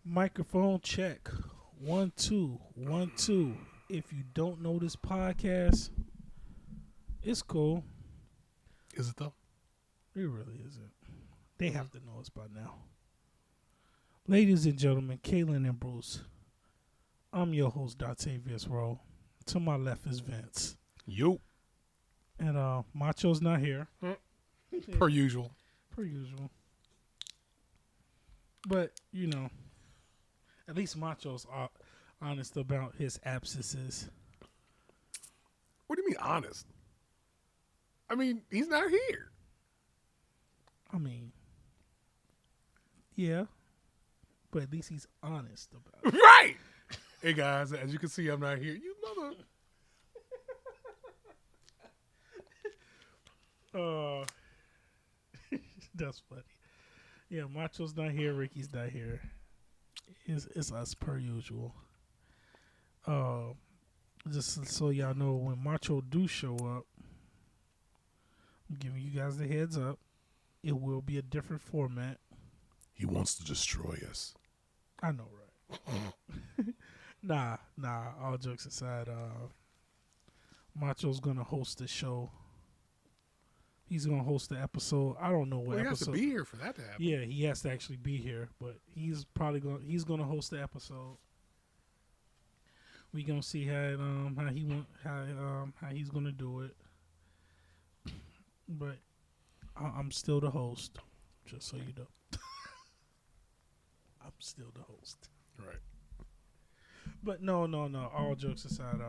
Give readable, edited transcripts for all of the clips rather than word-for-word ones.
Microphone check. 1 2 1 2. If you don't know this podcast, it's cool. Is it though? It really isn't. They have to know us by now. Ladies and gentlemen, Kaylin and Bruce. I'm your host, Octavius Rowe. To my left is Vince. Yo. And Macho's not here. Per usual. Per usual. But, you know, at least Macho's honest about his absences. What do you mean honest? I mean, he's not here. I mean, yeah. But at least he's honest about it. Right! Hey, guys, as you can see, I'm not here. You mother... That's funny. Yeah, Macho's not here. Ricky's not here. It's us per usual. Just so y'all know, when Macho do show up, I'm giving you guys the heads up. It will be a different format. He wants to destroy us. I know, right? Nah. All jokes aside, Macho's gonna host the show. He's gonna host the episode. I don't know what episode. He has to be here for that to happen. Yeah, he has to actually be here, but he's gonna host the episode. We gonna see how he's gonna do it. But I'm still the host, just so you know. I'm still the host. Right. But no. All jokes aside,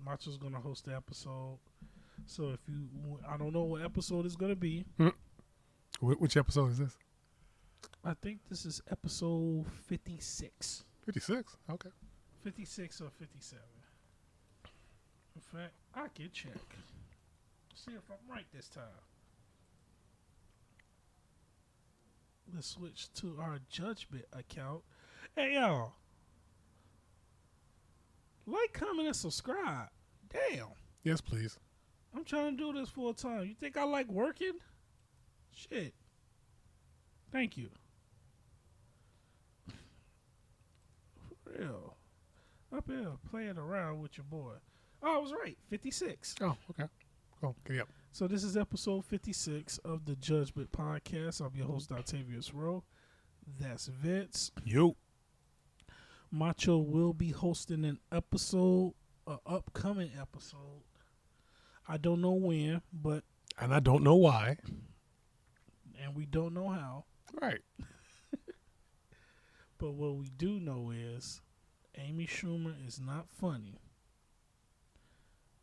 Macho's gonna host the episode. So I don't know what episode it's gonna be. Which episode is this? I think this is episode 56. 56? Okay. 56 or 57. In fact, I can check. See if I'm right this time. Let's switch to our judgment account. Hey, y'all. Like, comment, and subscribe. Damn. Yes, please. I'm trying to do this full time. You think I like working? Shit. Thank you. For real. Up here playing around with your boy. Oh, I was right. 56. Oh, okay. Cool. Okay, yep. So this is episode 56 of the Judgment Podcast. I'm your host, Octavius Rowe. That's Vince. Yo. Macho will be hosting an upcoming episode. I don't know when, but... And I don't know why. And we don't know how. Right. But what we do know is Amy Schumer is not funny.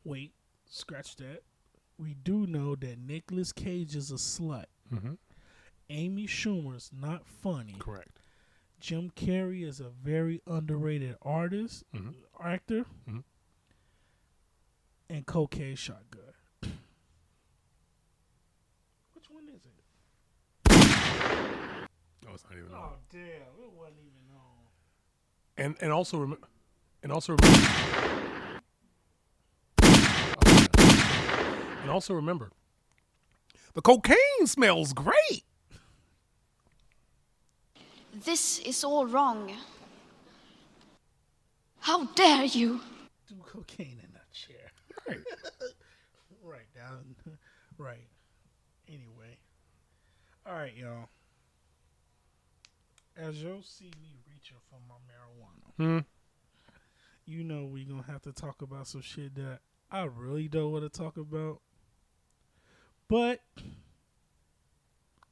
Wait, scratch that. We do know that Nicolas Cage is a slut. Mm-hmm. Amy Schumer's not funny. Correct. Jim Carrey is a very underrated actor. Mm-hmm. And Cocaine Shotgun. Which one is it? No, it's not even on. Oh damn! It wasn't even on. And also remember. And also remember. The cocaine smells great. This is all wrong. How dare you? Do cocaine in that chair. Right. Right down. Right. Anyway. All right, y'all. As you'll see me reaching for my marijuana, you know we're going to have to talk about some shit that I really don't want to talk about. But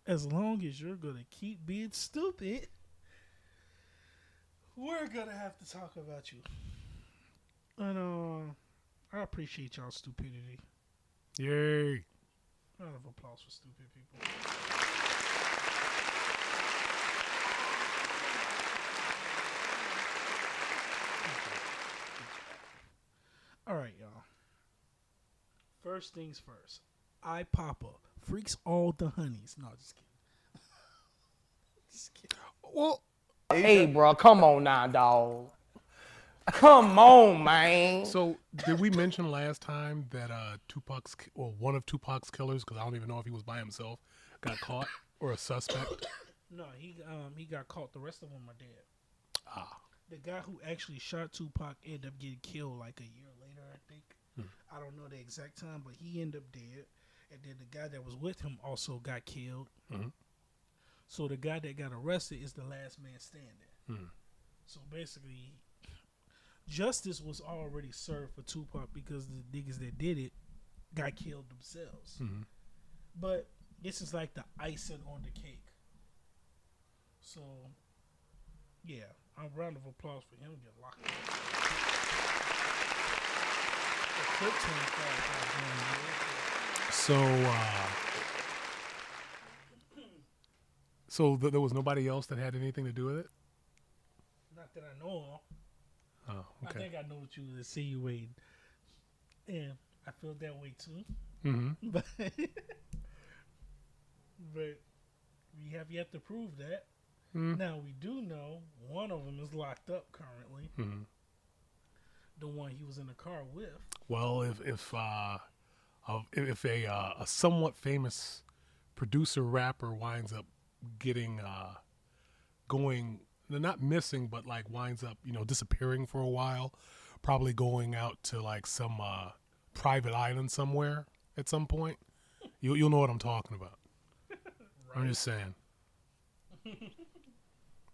as long as you're going to keep being stupid, we're going to have to talk about you. And I appreciate y'all's stupidity. Yay. Round of applause for stupid people. All right, y'all. First things first. iPapa freaks all the honeys. No, just kidding. Just kidding. Well, Hey, bro, come on now, dog. Come on, man. so did we mention last time that one of Tupac's killers, because I don't even know if he was by himself, got caught or a suspect? No, he got caught. The rest of them are dead. The guy who actually shot Tupac ended up getting killed like a year later, I think. I don't know the exact time, but he ended up dead. And then the guy that was with him also got killed. So the guy that got arrested is the last man standing. So basically, justice was already served for Tupac because the niggas that did it got killed themselves. But this is like the icing on the cake. So, yeah, a round of applause for him getting locked up. A quick 25 there was nobody else that had anything to do with it? Not that I know of. Oh, okay. I think I know what you were insinuating. And I feel that way too. But we have yet to prove that. Now we do know one of them is locked up currently. The one he was in the car with. Well, if a somewhat famous producer rapper winds up getting going, they're not missing, but like winds up disappearing for a while, probably going out to like some private island somewhere at some point, you'll know what I'm talking about. Right. I'm just saying.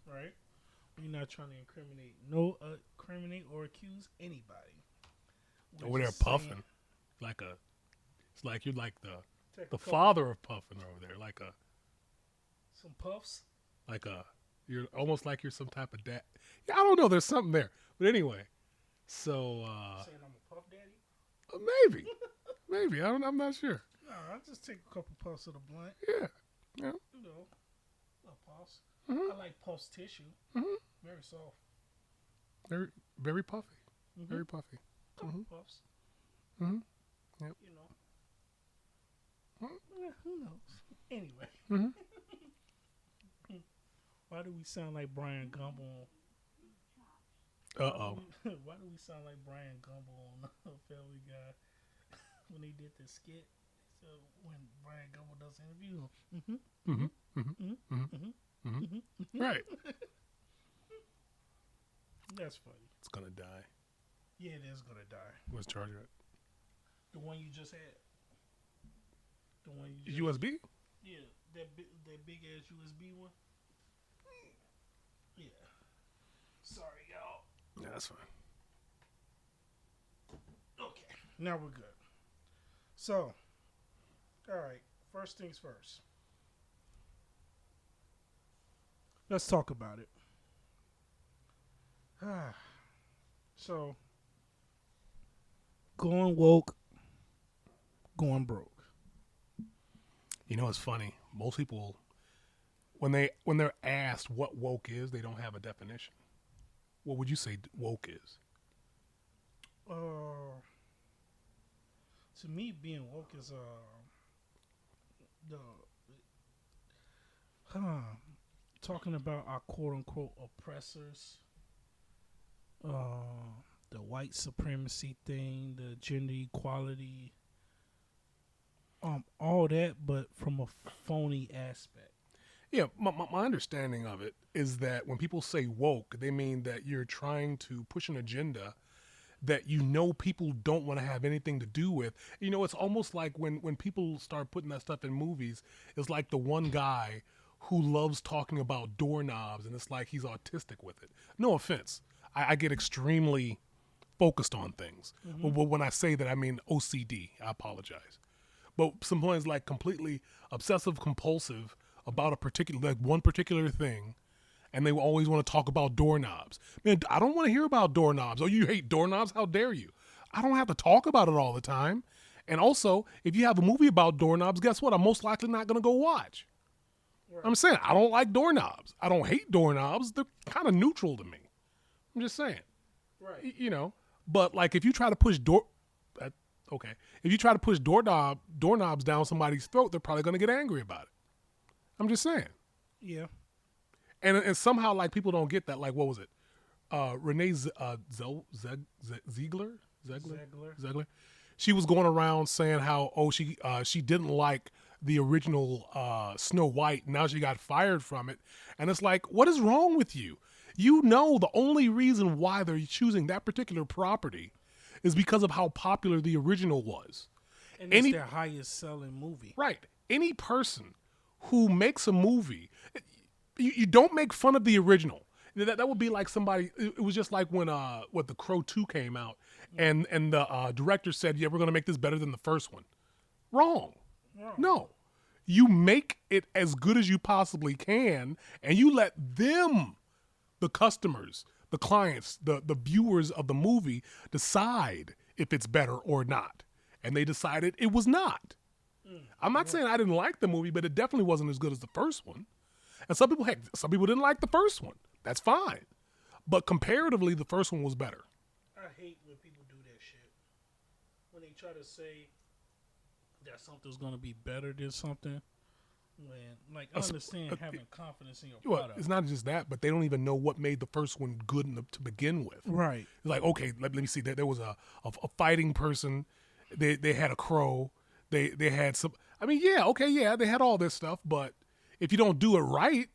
Right. We're not trying to incriminate or accuse anybody. Over there puffing, it's like you're like the father of puffing over there, like some puffs. You're almost like you're some type of dad. Yeah, I don't know. There's something there, but anyway. So saying I'm a puff daddy. Maybe I'm not sure. No, I'll just take a couple puffs of the blunt. Yeah. Little puffs. I like puffs tissue. Very soft. Very, very puffy. Very puffy. Couple puffs. Yep. Who knows? Anyway. Why do we sound like Brian Gumble? Uh-oh. Why do we sound like Brian Gumble on Family Guy when they did the skit? So when Brian Gumble does the interview. Right. That's funny. It's gonna die. Yeah, it is gonna die. What's the charger at? The one you just had. The one you just USB? Yeah, that big ass USB one. Yeah. Sorry, y'all. Yeah, that's fine. Okay, now we're good. So, all right. First things first. Let's talk about it. So, going woke, going broke. It's funny. Most people, when they're asked what woke is, they don't have a definition. What would you say woke is? To me, being woke is talking about our quote unquote oppressors, the white supremacy thing, the gender equality, all that, but from a phony aspect. Yeah, my understanding of it is that when people say woke, they mean that you're trying to push an agenda that people don't want to have anything to do with. It's almost like when people start putting that stuff in movies, it's like the one guy who loves talking about doorknobs, and it's like he's autistic with it. No offense. I get extremely focused on things. But when I say that, I mean OCD. I apologize. But someone's like completely obsessive compulsive about one particular thing, and they always want to talk about doorknobs. Man, I don't want to hear about doorknobs. Oh, you hate doorknobs? How dare you? I don't have to talk about it all the time. And also, if you have a movie about doorknobs, guess what? I'm most likely not going to go watch. Right. I'm saying I don't like doorknobs. I don't hate doorknobs. They're kind of neutral to me. I'm just saying. Right. But like if you try to push if you try to push doorknobs down somebody's throat, they're probably going to get angry about it. I'm just saying. Yeah. And somehow like people don't get that. Like what was it? Renee Ziegler. She was going around saying how she didn't like the original Snow White. Now she got fired from it, and it's like, what is wrong with you? You know the only reason why they're choosing that particular property is because of how popular the original was. And it's their highest selling movie. Right. Any person who makes a movie, you don't make fun of the original. That would be like somebody. It was just like when The Crow 2 came out, and the director said, "Yeah, we're going to make this better than the first one." Wrong. No. You make it as good as you possibly can, and you let them, the customers, the clients, the viewers of the movie, decide if it's better or not. And they decided it was not. I'm not saying I didn't like the movie, but it definitely wasn't as good as the first one. And some people didn't like the first one. That's fine. But comparatively, the first one was better. I hate when people do that shit. When they try to say that something's going to be better than something. When, like, I understand having confidence in your product. It's not just that, but they don't even know what made the first one good to begin with. Right. It's like, okay, let me see. There was a fighting person. They had a crow. They had some. I mean, they had all this stuff, but if you don't do it right,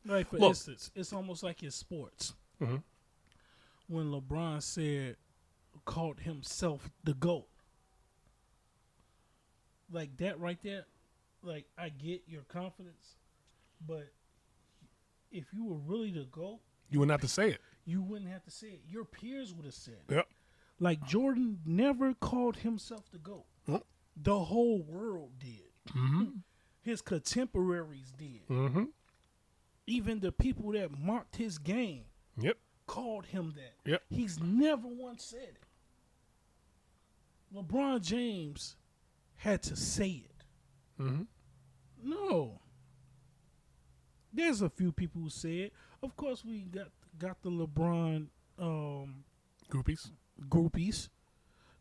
like for instance, it's almost like in sports. Mm-hmm. When LeBron called himself the GOAT, like that right there. Like, I get your confidence, but if you were really the GOAT, you wouldn't have to say it. You wouldn't have to say it. Your peers would have said it. Yep. Like, Jordan never called himself the GOAT. Yep. The whole world did. Mm-hmm. His contemporaries did. Mm-hmm. Even the people that mocked his game called him that. Yep. He's never once said it. LeBron James had to say it. Mm-hmm. No. There's a few people who say it. Of course, we got the LeBron groupies,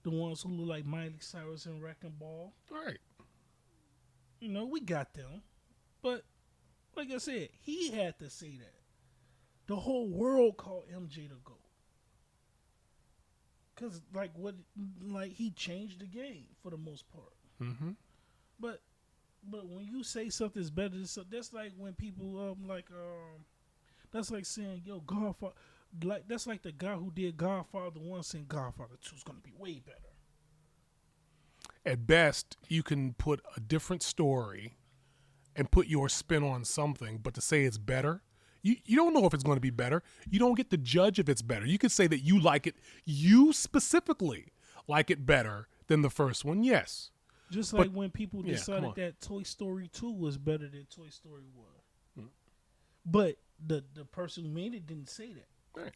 the ones who look like Miley Cyrus and Wrecking Ball. All right. You know, we got them. But like I said, he had to say that. The whole world called MJ the GOAT. Because, he changed the game for the most part. Mm-hmm. But when you say something's better than something, that's like when people that's like saying, yo, Godfather, that's like the guy who did Godfather 1 saying Godfather 2 is going to be way better. At best, you can put a different story and put your spin on something, but to say it's better, you don't know if it's going to be better. You don't get to judge if it's better. You could say that you like it, you specifically like it better than the first one, yes. Just like when people decided that Toy Story 2 was better than Toy Story 1. Mm. But the person who made it didn't say that. Right.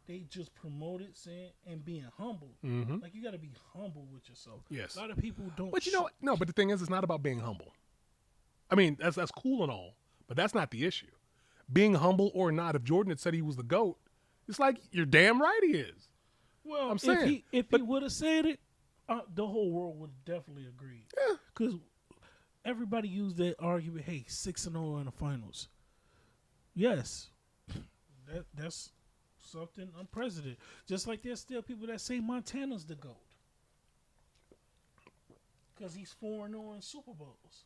They just promoted saying and being humble. Mm-hmm. Like, you got to be humble with yourself. Yes. A lot of people don't. But but the thing is, it's not about being humble. I mean, that's cool and all, but that's not the issue. Being humble or not, if Jordan had said he was the GOAT, it's like, you're damn right he is. Well, I'm saying. If he would have said it, the whole world would definitely agree. Yeah. Because everybody used that argument, hey, 6-0 in the finals. Yes. That's something unprecedented. Just like there's still people that say Montana's the GOAT. Because he's 4-0 in Super Bowls.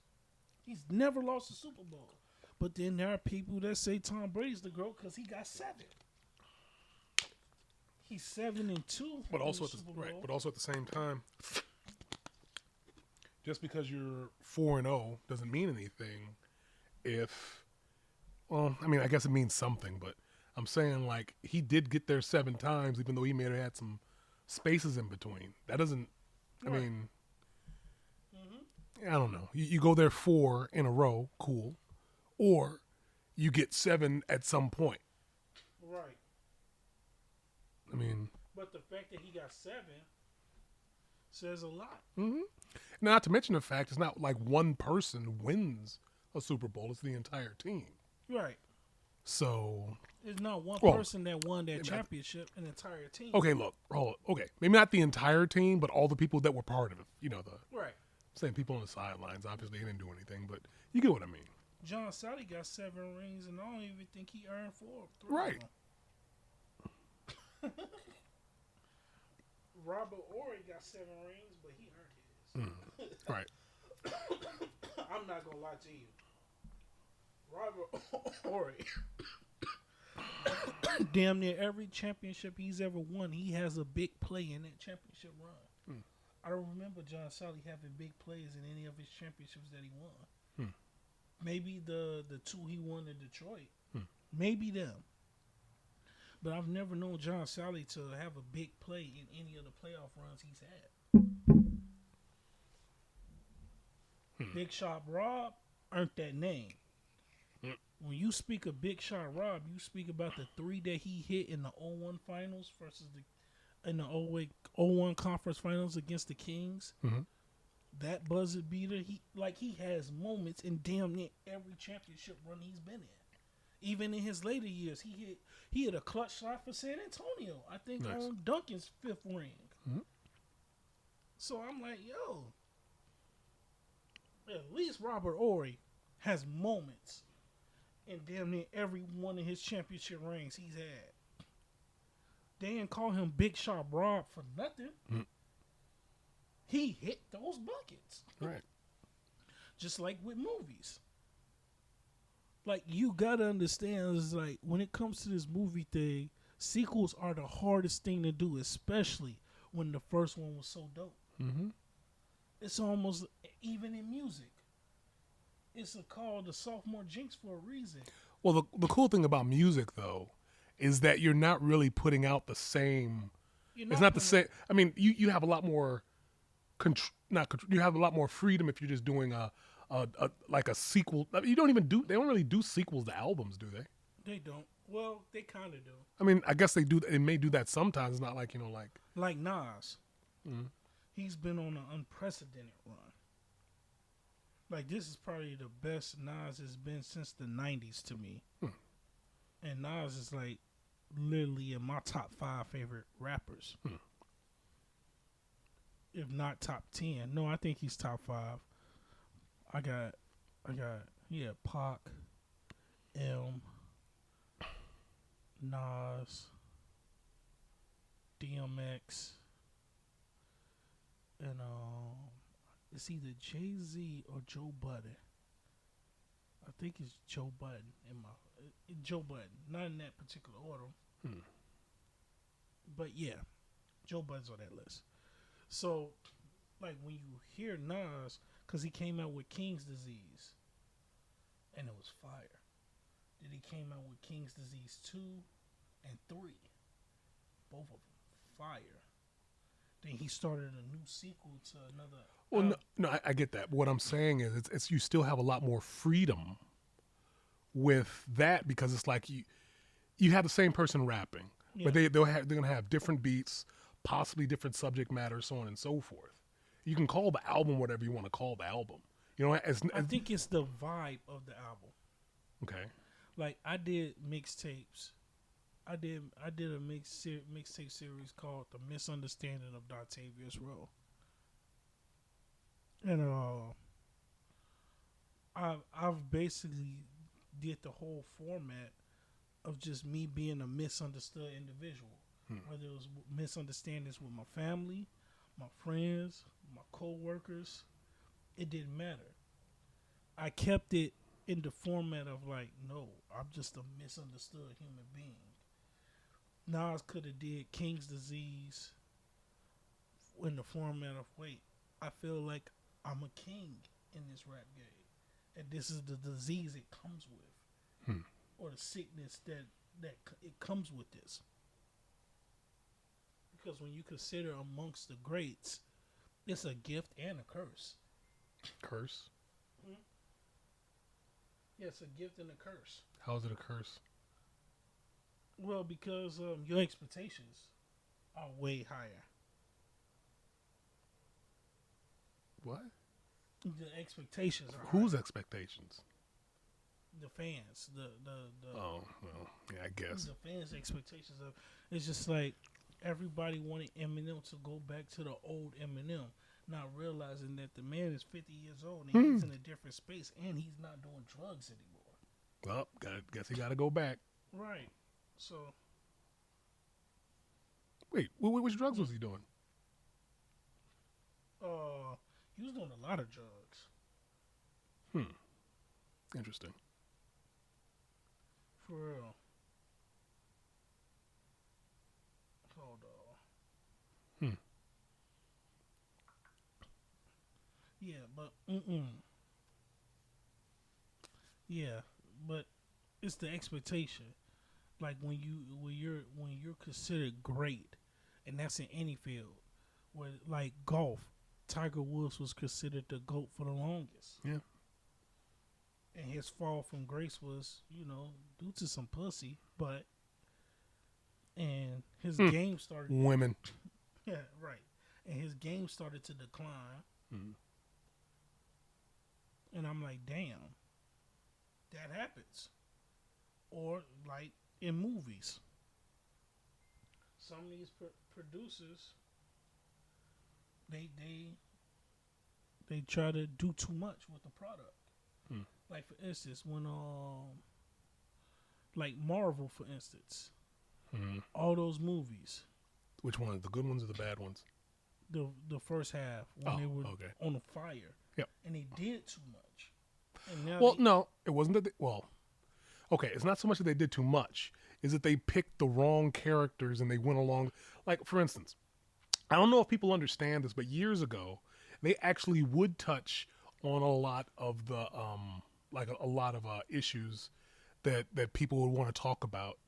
He's never lost a Super Bowl. But then there are people that say Tom Brady's the GOAT because he got 7. He's 7-2. But also at the same time, just because you're 4-0 doesn't mean anything. I guess it means something, but I'm saying, like, he did get there 7 times, even though he may have had some spaces in between. That doesn't. Right. I mean, I don't know. You go there 4 in a row, cool, or you get 7 at some point. Right. I mean, but the fact that he got 7 says a lot. Mm-hmm. Not to mention the fact it's not like one person wins a Super Bowl; it's the entire team. Right. So there's not one person that won that championship, an entire team. Okay, look, okay, maybe not the entire team, but all the people that were part of it. You know, right. Same people on the sidelines. Obviously, they didn't do anything, but you get what I mean. John Sally got 7 rings, and I don't even think he earned 4. Right. Robert Ory got 7 rings, but he earned his. Right. I'm not gonna lie to you. Robert Ory Damn near every championship he's ever won, he has a big play in that championship run. I don't remember John Sally having big plays in any of his championships that he won. Maybe the two he won in Detroit. Maybe them. But I've never known John Sally to have a big play in any of the playoff runs he's had. Big Shot Rob earned that name. When you speak of Big Shot Rob, you speak about the 3 that he hit in the 0-1 finals versus in the 0-1 conference finals against the Kings. That buzzer beater, he has moments in damn near every championship run he's been in. Even in his later years, he hit a clutch shot for San Antonio. I think on Duncan's 5th ring. So I'm like, yo, at least Robert Horry has moments in damn near every one of his championship rings he's had. They didn't call him Big Shot Rob for nothing. He hit those buckets. Right. Just like with movies. Like, you gotta understand, it's like, when it comes to this movie thing, sequels are the hardest thing to do, especially when the first one was so dope. It's almost, even in music, it's called the sophomore jinx for a reason. Well, the cool thing about music, though, is that you're not really putting out the same. It's not the same. I mean, you have a lot more. You have a lot more freedom if you're just doing a sequel. I mean, they don't really do sequels to albums, do they? They don't. Well, they kind of do. I mean, I guess they do. They may do that sometimes. It's not like like Nas. He's been on an unprecedented run. Like, this is probably the best Nas has been since the 90s to me. And Nas is like literally in my top 5 favorite rappers. If not top 10. No, I think he's top 5. I got Pac, Nas, DMX, and it's either Jay-Z or Joe Budden. I think it's Joe Budden Joe Budden, not in that particular order. But yeah, Joe Budden's on that list. So, like, when you hear Nas, because he came out with King's Disease, and it was fire. Then he came out with King's Disease 2 and 3. Both of them, fire. Then he started a new sequel to another. Well, no, I get that. But what I'm saying is, it's you still have a lot more freedom with that, because it's like you have the same person rapping, but they're gonna have different beats, possibly different subject matter, so on and so forth. You can call the album whatever you want to call the album. You know, I think it's the vibe of the album. Okay. Like, I did mixtapes. I did a mixtape series called The Misunderstanding of Octavius Rowe. And I've basically did the whole format of just me being a misunderstood individual. Whether it was misunderstandings with my family, my friends, my co-workers, it didn't matter. I kept it in the format of like, no, I'm just a misunderstood human being. Nas could have did King's Disease in the format of, wait, I feel like I'm a king in this rap game, and this is the disease it comes with, or the sickness that it comes with this. Because when you consider amongst the greats, it's a gift and a curse. Curse? Yeah, it's a gift and a curse. How is it a curse? Well, because your expectations are way higher. What? The expectations are Whose higher. expectations? The fans. The Oh, well, yeah, I guess. The fans' expectations of, it's just like everybody wanted Eminem to go back to the old Eminem, not realizing that the man is 50 years old and he's in a different space and he's not doing drugs anymore. Well, guess he got to go back. Right. So. Wait, which drugs was he doing? He was doing a lot of drugs. Interesting. For real. Yeah, but yeah, but it's the expectation. Like when you're considered great, and that's in any field. Where like golf, Tiger Woods was considered the GOAT for the longest. Yeah. And his fall from grace was, due to some pussy, but and his game started Women. Yeah, right. And his game started to decline. Mm. And I'm like, damn, that happens. Or like in movies, some of these producers, they try to do too much with the product. Hmm. Like for instance, when like Marvel, for instance, all those movies, Which ones? The good ones or the bad ones? the first half when they were on the fire, Yep. and they did too much. And now Well, no, it wasn't that. Okay, it's not so much that they did too much; is that they picked the wrong characters and they went along. Like for instance, I don't know if people understand this, but years ago, they actually would touch on a lot of the like a lot of issues that people would want to talk about,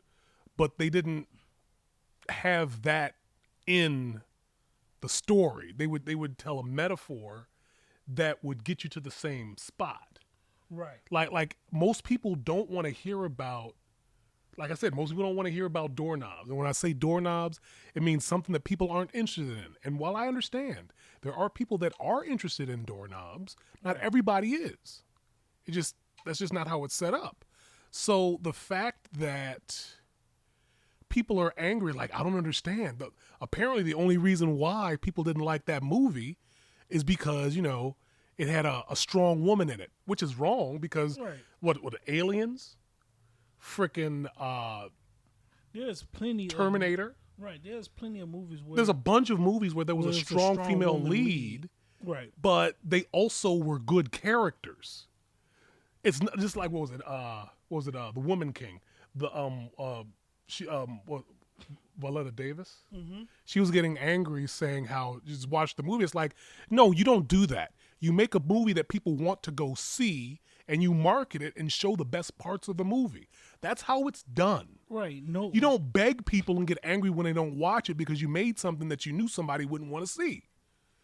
but they didn't have that in the story. They would tell a metaphor that would get you to the same spot. right, Like most people don't want to hear about, like I said, most people don't want to hear about doorknobs. And when I say doorknobs, it means something that people aren't interested in. And while I understand there are people that are interested in doorknobs, not everybody is. That's just not how it's set up. So the fact that people are angry, like, I don't understand. But apparently the only reason why people didn't like that movie is because, it had a strong woman in it, which is wrong because right. what aliens? Freaking There's plenty Terminator. Right, there's plenty of movies where There's a bunch of movies where there was a there's strong female woman lead, right, but they also were good characters. It's not just like what was it The Woman King, Viola Davis. Mm-hmm. She was getting angry, saying how just watch the movie. It's like, no, you don't do that. You make a movie that people want to go see, and you market it and show the best parts of the movie. That's how it's done. right. No, You don't beg people and get angry when they don't watch it because you made something that you knew somebody wouldn't want to see.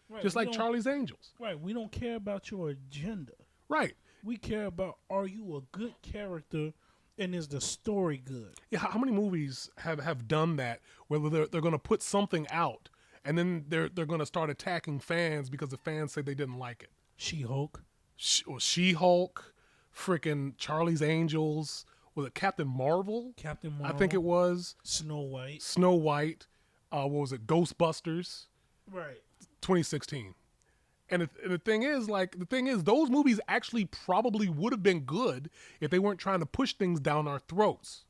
right, Just we like don't- Charlie's Angels. Right, we don't care about your agenda. Right. We care about, are you a good character, and is the story good? Yeah, how many movies have done that where they're going to put something out and then they're going to start attacking fans because the fans say they didn't like it? She-Hulk. She-Hulk, freaking Charlie's Angels, was it Captain Marvel? Captain Marvel. I think it was. Snow White. Snow White. What was it? Ghostbusters, Right. 2016. And the thing is, those movies actually probably would have been good if they weren't trying to push things down our throats.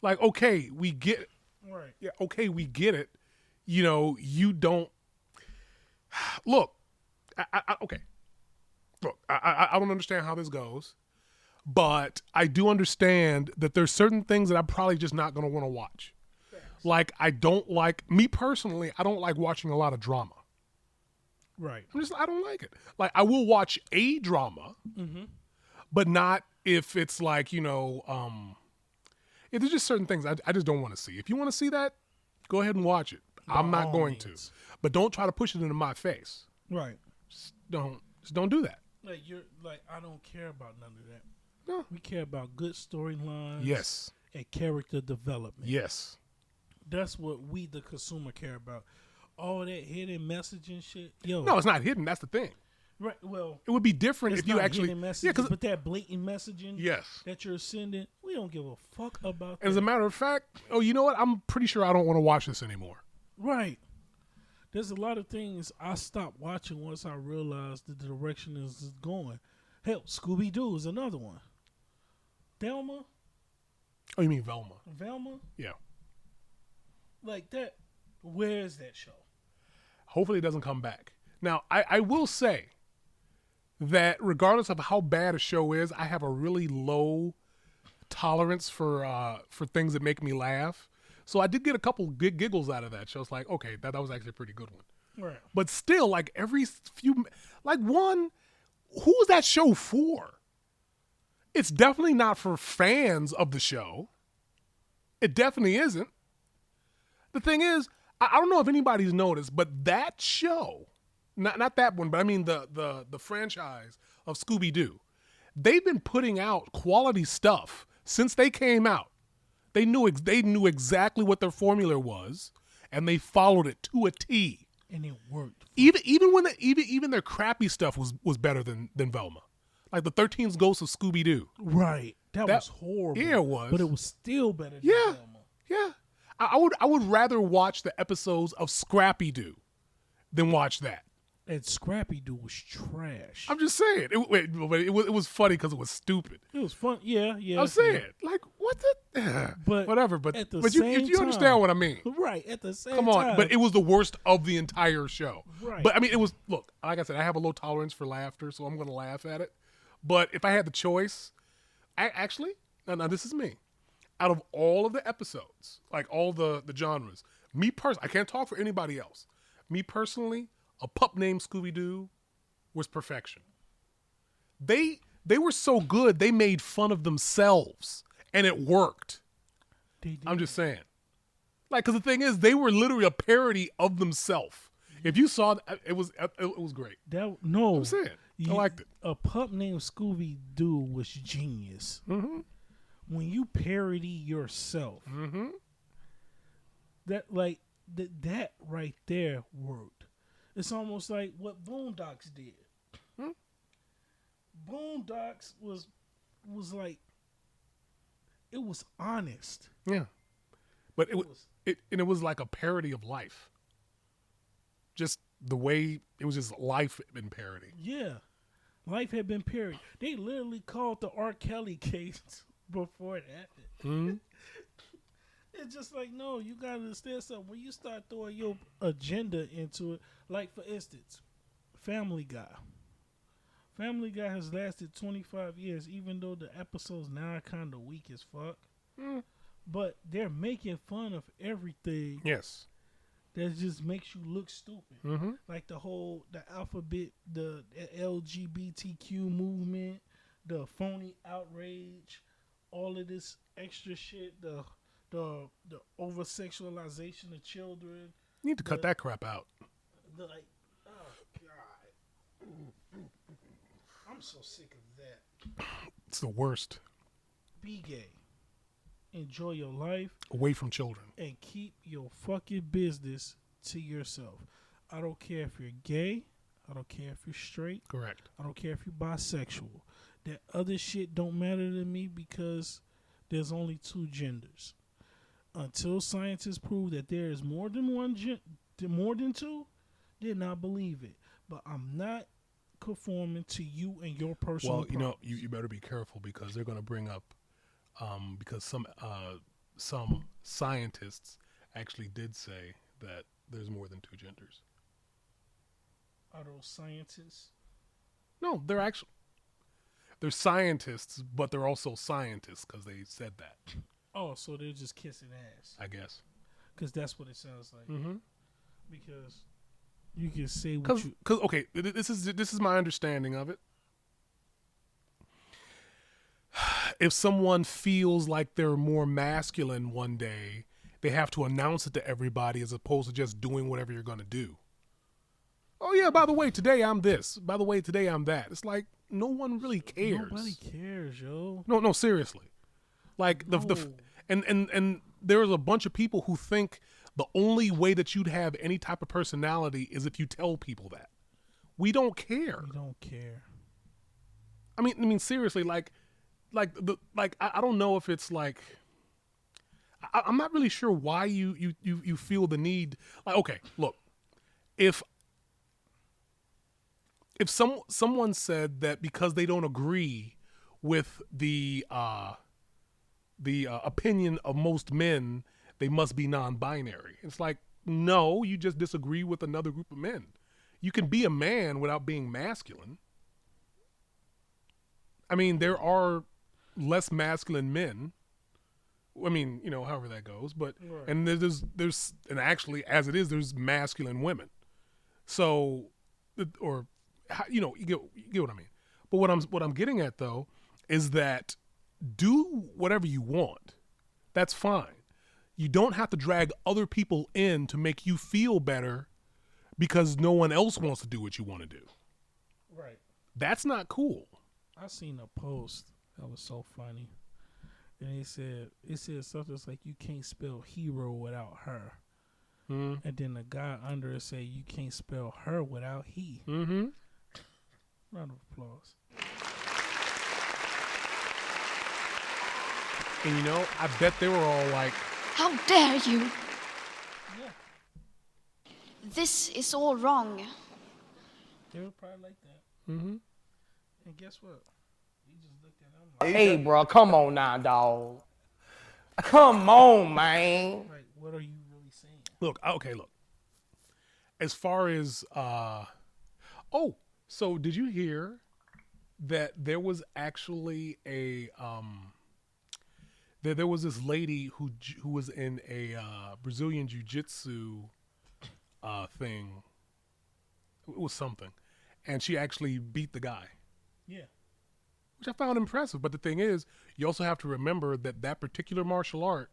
Like, okay, we get it. Right. Yeah, okay, we get it. You don't. Look, okay. Look, I don't understand how this goes, but I do understand that there's certain things that I'm probably just not going to want to watch. Like, me personally, I don't like watching a lot of drama. Right. I don't like it. Like, I will watch a drama, but not if it's like, if there's just certain things I just don't want to see. If you want to see that, go ahead and watch it. I'm not all going means. to. But don't try to push it into my face. Right. Just don't do that. Like I don't care about none of that. No. We care about good storylines. Yes. And character development. Yes. That's what we, the consumer, care about. All that hidden messaging shit. Yo. No, it's not hidden. That's the thing. Right. Well, It would be different it's if you not actually. hidden messaging, Yeah, because but that blatant messaging. yes. That you're sending, we don't give a fuck about that. As a matter of fact, you know what? I'm pretty sure I don't want to watch this anymore. Right. There's a lot of things I stopped watching once I realized that the direction is going. Hell, Scooby-Doo is another one. Velma? Oh, you mean Velma? Velma? Yeah. Like that. Where is that show? Hopefully it doesn't come back. Now, I will say that regardless of how bad a show is, I have a really low tolerance for things that make me laugh. So I did get a couple giggles out of that show. It's like, okay, that was actually a pretty good one. Right. But still, like every few, like one, who is that show for? It's definitely not for fans of the show. It definitely isn't. The thing is, I don't know if anybody's noticed, but that show, not that one, but I mean the franchise of Scooby-Doo, they've been putting out quality stuff since they came out. They knew exactly what their formula was, and they followed it to a T. And it worked. Even their crappy stuff was better than Velma, like the 13's Ghosts of Scooby-Doo. Right. That was horrible. Yeah, it was. But it was still better than Yeah, Velma. yeah. I would rather watch the episodes of Scrappy-Doo than watch that. And Scrappy-Doo was trash. I'm just saying. It was funny because it was stupid. It was fun. Yeah. I'm saying, like, what the? But whatever. But at the you same understand time- what I mean. Right. At the same Come on. time. But it was the worst of the entire show. Right. But I mean, it was. Look, like I said, I have a low tolerance for laughter, so I'm going to laugh at it. But if I had the choice, now this is me. Out of all of the episodes, like all the genres, me personally, I can't talk for anybody else. Me personally, A Pup Named Scooby-Doo was perfection. They were so good, they made fun of themselves, and it worked. I'm just saying. Like, because the thing is, they were literally a parody of themselves. If you saw it was great. I'm saying. I liked it. A Pup Named Scooby-Doo was genius. Mm-hmm. When you parody yourself, Mm-hmm. that right there worked. It's almost like what Boondocks did. Boondocks was like, it was honest. Yeah. But it was like a parody of life. Just the way it was just life in parody. Yeah. Life had been parodied. They literally called the R. Kelly case before it happened. Mm-hmm. It's just like, no, you gotta understand something. When you start throwing your agenda into it, like for instance, Family Guy. Family Guy has lasted 25 years, even though the episodes now are kind of weak as fuck. But they're making fun of everything. Yes. That just makes you look stupid. Mm-hmm. Like the alphabet, the LGBTQ movement, the phony outrage, all of this extra shit, the over sexualization of children. You need to cut that crap out. Oh God, I'm so sick of that. It's the worst. Be gay, enjoy your life, Away from children. and keep your fucking business to yourself. I don't care if you're gay. I don't care if you're straight. Correct. I don't care if you're bisexual. That other shit don't matter to me because there's only two genders. Until scientists prove that there is more than more than two, then I believe it. But I'm not conforming to you and your personal. Well, problems. you better be careful because they're going to bring up, because some scientists actually did say that there's more than two genders. Are those scientists? No, they're scientists, but they're also scientists because they said that. Oh, so they're just kissing ass. I guess. Because that's what it sounds like. Mm-hmm. Because you can say what you. Because okay, this is my understanding of it. If someone feels like they're more masculine one day, they have to announce it to everybody as opposed to just doing whatever you're going to do. Oh yeah, by the way, today I'm this. By the way, today I'm that. It's like no one really cares. Nobody cares, yo. No, seriously. Like and there's a bunch of people who think the only way that you'd have any type of personality is if you tell people that. We don't care. We don't care. I mean seriously, I don't know if it's like I'm not really sure why you feel the need. Like, okay, look, if someone said that because they don't agree with the opinion of most men, they must be non-binary. It's like, no, you just disagree with another group of men. You can be a man without being masculine. I mean, there are less masculine men. I mean, however that goes, but Right. and there's and actually as it is, there's masculine women. So, or you get what I mean. But what I'm getting at though is that do whatever you want. That's fine. You don't have to drag other people in to make you feel better because no one else wants to do what you want to do. Right. That's not cool. I seen a post that was so funny. And it said something like you can't spell hero without her. Mm-hmm. And then the guy under it said you can't spell her without he. Mm-hmm. Round of applause. And I bet they were all like, How dare you? Yeah. This is all wrong. They were probably like that. mm-hmm. And guess what? He just looked at him like, Hey, bro, come on now, dog. Come on, man. what are you really saying? Look. As far as so did you hear that there was actually a there was this lady who was in a Brazilian jiu-jitsu thing. It was something, and she actually beat the guy. Yeah. Which I found impressive. But the thing is, you also have to remember that particular martial art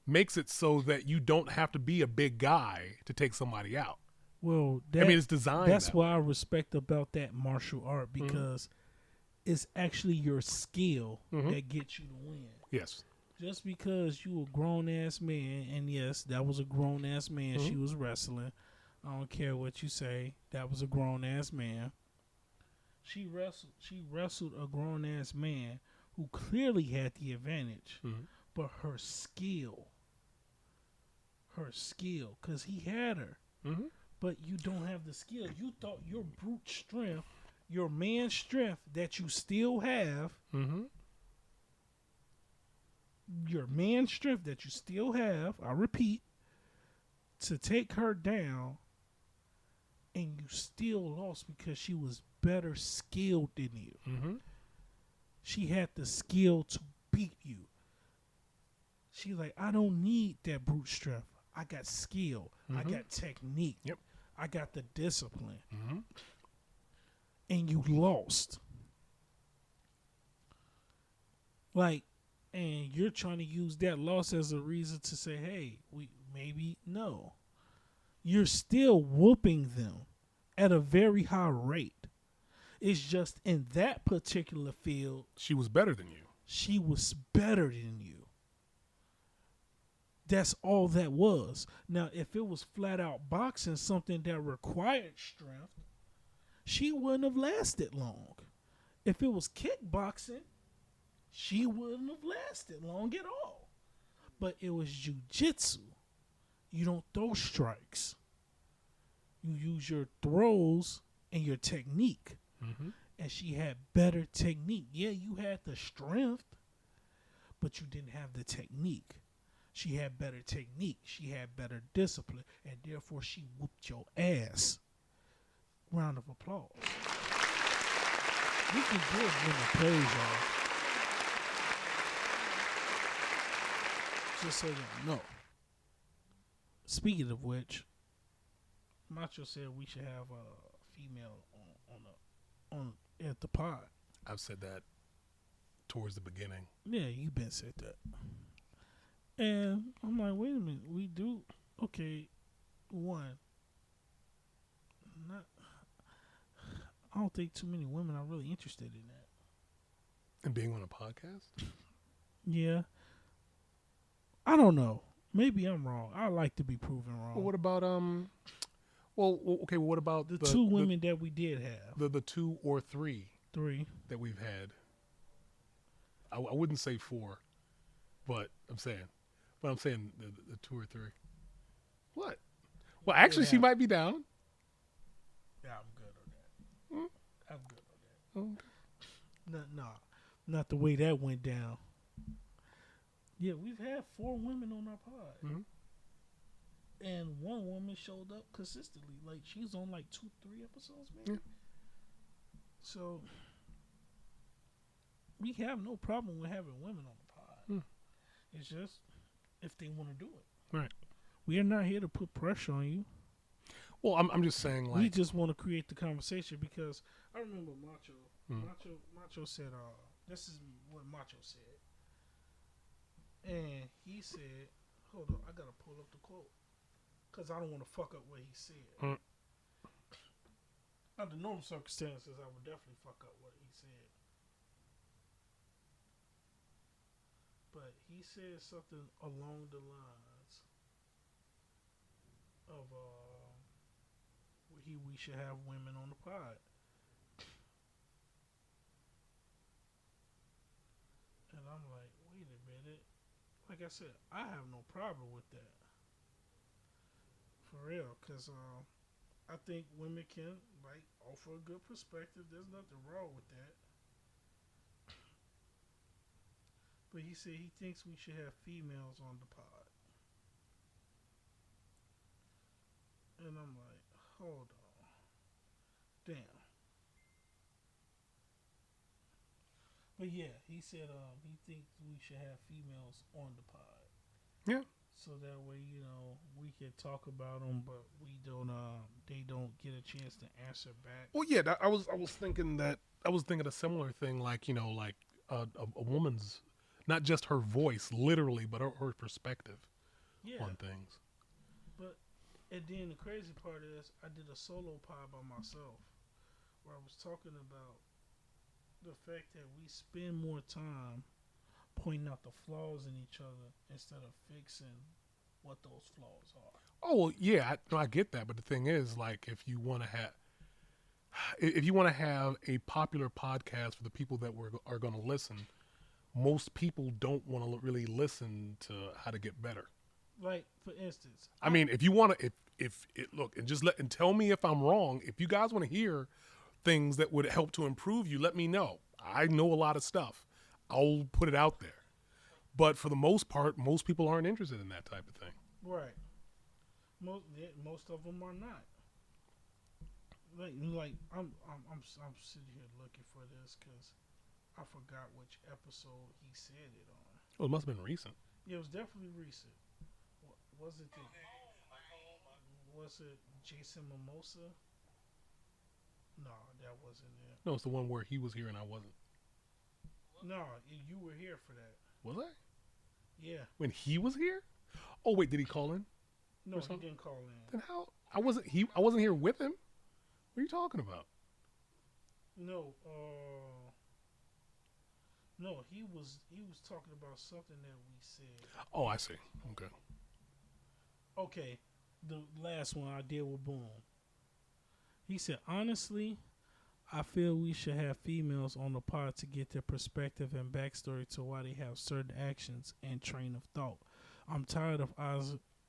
makes it so that you don't have to be a big guy to take somebody out. Well, it's designed. That's what I respect about that martial art because it's actually your skill that gets you to win. Yes. Just because you a grown ass man, and yes, that was a grown ass man she was wrestling. I don't care what you say. That was a grown ass man. She wrestled a grown ass man who clearly had the advantage, but her skill, because he had her, but you don't have the skill. You thought your brute strength, your man strength that you still have, your man strength that you still have, I repeat, to take her down, and you still lost because she was better skilled than you. She had the skill to beat you. She's like, I don't need that brute strength. I got skill. I got technique. Yep. I got the discipline. And you lost. And you're trying to use that loss as a reason to say, hey, no. You're still whooping them at a very high rate. It's just in that particular field, she was better than you. She was better than you. That's all that was. Now, if it was flat out boxing, something that required strength, she wouldn't have lasted long. If it was kickboxing, she wouldn't have lasted long at all. But it was jiu-jitsu. You don't throw strikes. You use your throws and your technique. And she had better technique. Yeah, you had the strength, but you didn't have the technique. She had better technique. She had better discipline. And therefore, she whooped your ass. Round of applause. We can give women praise, y'all. Just so you know. Speaking of which, Macho said we should have a female on at the pod. I've said that towards the beginning. Yeah, you've been said that. And I'm like, wait a minute, we do okay. One, I don't think too many women are really interested in that. And being on a podcast? Yeah. I don't know. Maybe I'm wrong. I like to be proven wrong. Well, what about what about the two women that we did have? The two or three that we've had. I wouldn't say four, but I'm saying the two or three. What? Well, actually, she might be down. Yeah, I'm good on that. I'm good on that. Okay. Not the way that went down. Yeah, we've had 4 women on our pod. And one woman showed up consistently. Like, she's on like 2-3 episodes, maybe. Yeah. So, we have no problem with having women on the pod. It's just if they want to do it. Right. We are not here to put pressure on you. Well, I'm just saying, we like, just want to create the conversation because I remember Macho. Mm. Macho said, "This is what Macho said," and he said, "Hold on, I gotta pull up the quote because I don't want to fuck up what he said." Mm. Under normal circumstances, I would definitely fuck up what he said, but he said something along the lines of we should have women on the pod. And I'm like, wait a minute. Like I said, I have no problem with that. For real. Because I think women can, like, offer a good perspective. There's nothing wrong with that. But he said he thinks we should have females on the pod. And I'm like, hold on. Damn. But yeah, he said he thinks we should have females on the pod. Yeah. So that way, we can talk about them, but we don't. They don't get a chance to answer back. Well, yeah, I was thinking a similar thing, like, like a woman's, not just her voice, literally, but her perspective on things. But and then the crazy part is, I did a solo pod by myself, where I was talking about the fact that we spend more time pointing out the flaws in each other instead of fixing what those flaws are. Oh, well, yeah, I get that, but the thing is, like, if you want to have a popular podcast for the people that are going to listen, most people don't want to really listen to how to get better. Like, for instance, I mean, if you want to, if look, and just tell me if I'm wrong. If you guys want to hear things that would help to improve you, let me know. I know a lot of stuff. I'll put it out there. But for the most part, most people aren't interested in that type of thing. right? Most of them are not. Like I'm sitting here looking for this because I forgot which episode he said it on. Well, it must have been recent. Yeah, it was definitely recent. Was it Jason Mimosa? No, that wasn't it. No, it's the one where he was here and I wasn't. No, you were here for that. Was I? Yeah. When he was here? Oh wait, did he call in? No, he didn't call in. Then how? I wasn't here with him. What are you talking about? No, he was talking about something that we said. Oh, I see. Okay. Okay, the last one I did with Boom. He said, honestly, I feel we should have females on the pod to get their perspective and backstory to why they have certain actions and train of thought. I'm tired of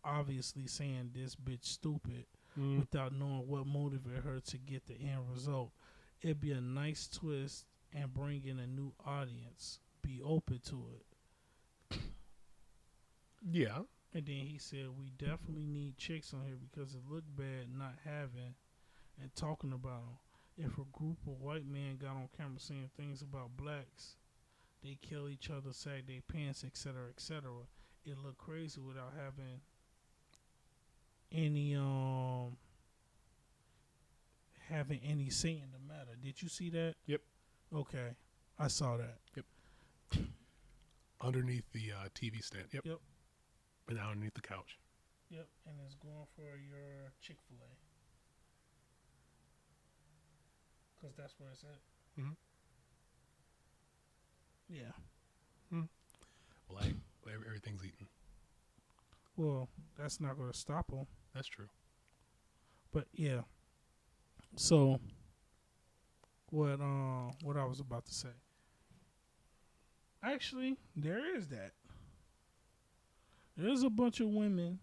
obviously saying this bitch stupid without knowing what motivated her to get the end result. It'd be a nice twist and bring in a new audience. Be open to it. Yeah. And then he said, we definitely need chicks on here because it looked bad not having and talking about them. If a group of white men got on camera saying things about blacks, they kill each other, sag their pants, etc., etc., it looked crazy without having any say in the matter. Did you see that? Yep. Okay, I saw that. Yep. Underneath the TV stand. Yep. Yep. And underneath the couch. Yep, and it's going for your Chick-fil-A. Because that's where it's at. Mm-hmm. Yeah. Well, everything's eaten. Well, that's not going to stop them. That's true. But yeah. So, what I was about to say. Actually, there is that. There's a bunch of women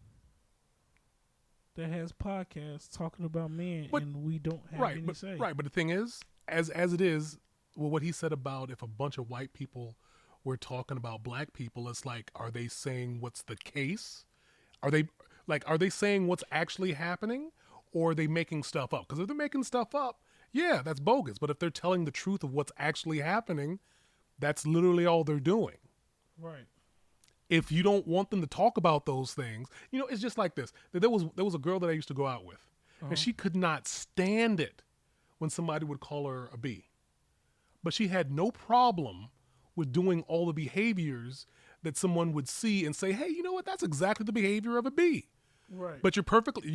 that has podcasts talking about men, and we don't have any say. Right, but the thing is, as it is, well, what he said about if a bunch of white people were talking about black people, it's like, are they saying what's the case? Are they saying what's actually happening, or are they making stuff up? Because if they're making stuff up, yeah, that's bogus. But if they're telling the truth of what's actually happening, that's literally all they're doing. Right. If you don't want them to talk about those things, it's just like this. There was a girl that I used to go out with, and she could not stand it when somebody would call her a B. But she had no problem with doing all the behaviors that someone would see and say, hey, you know what? That's exactly the behavior of a B. Right. But you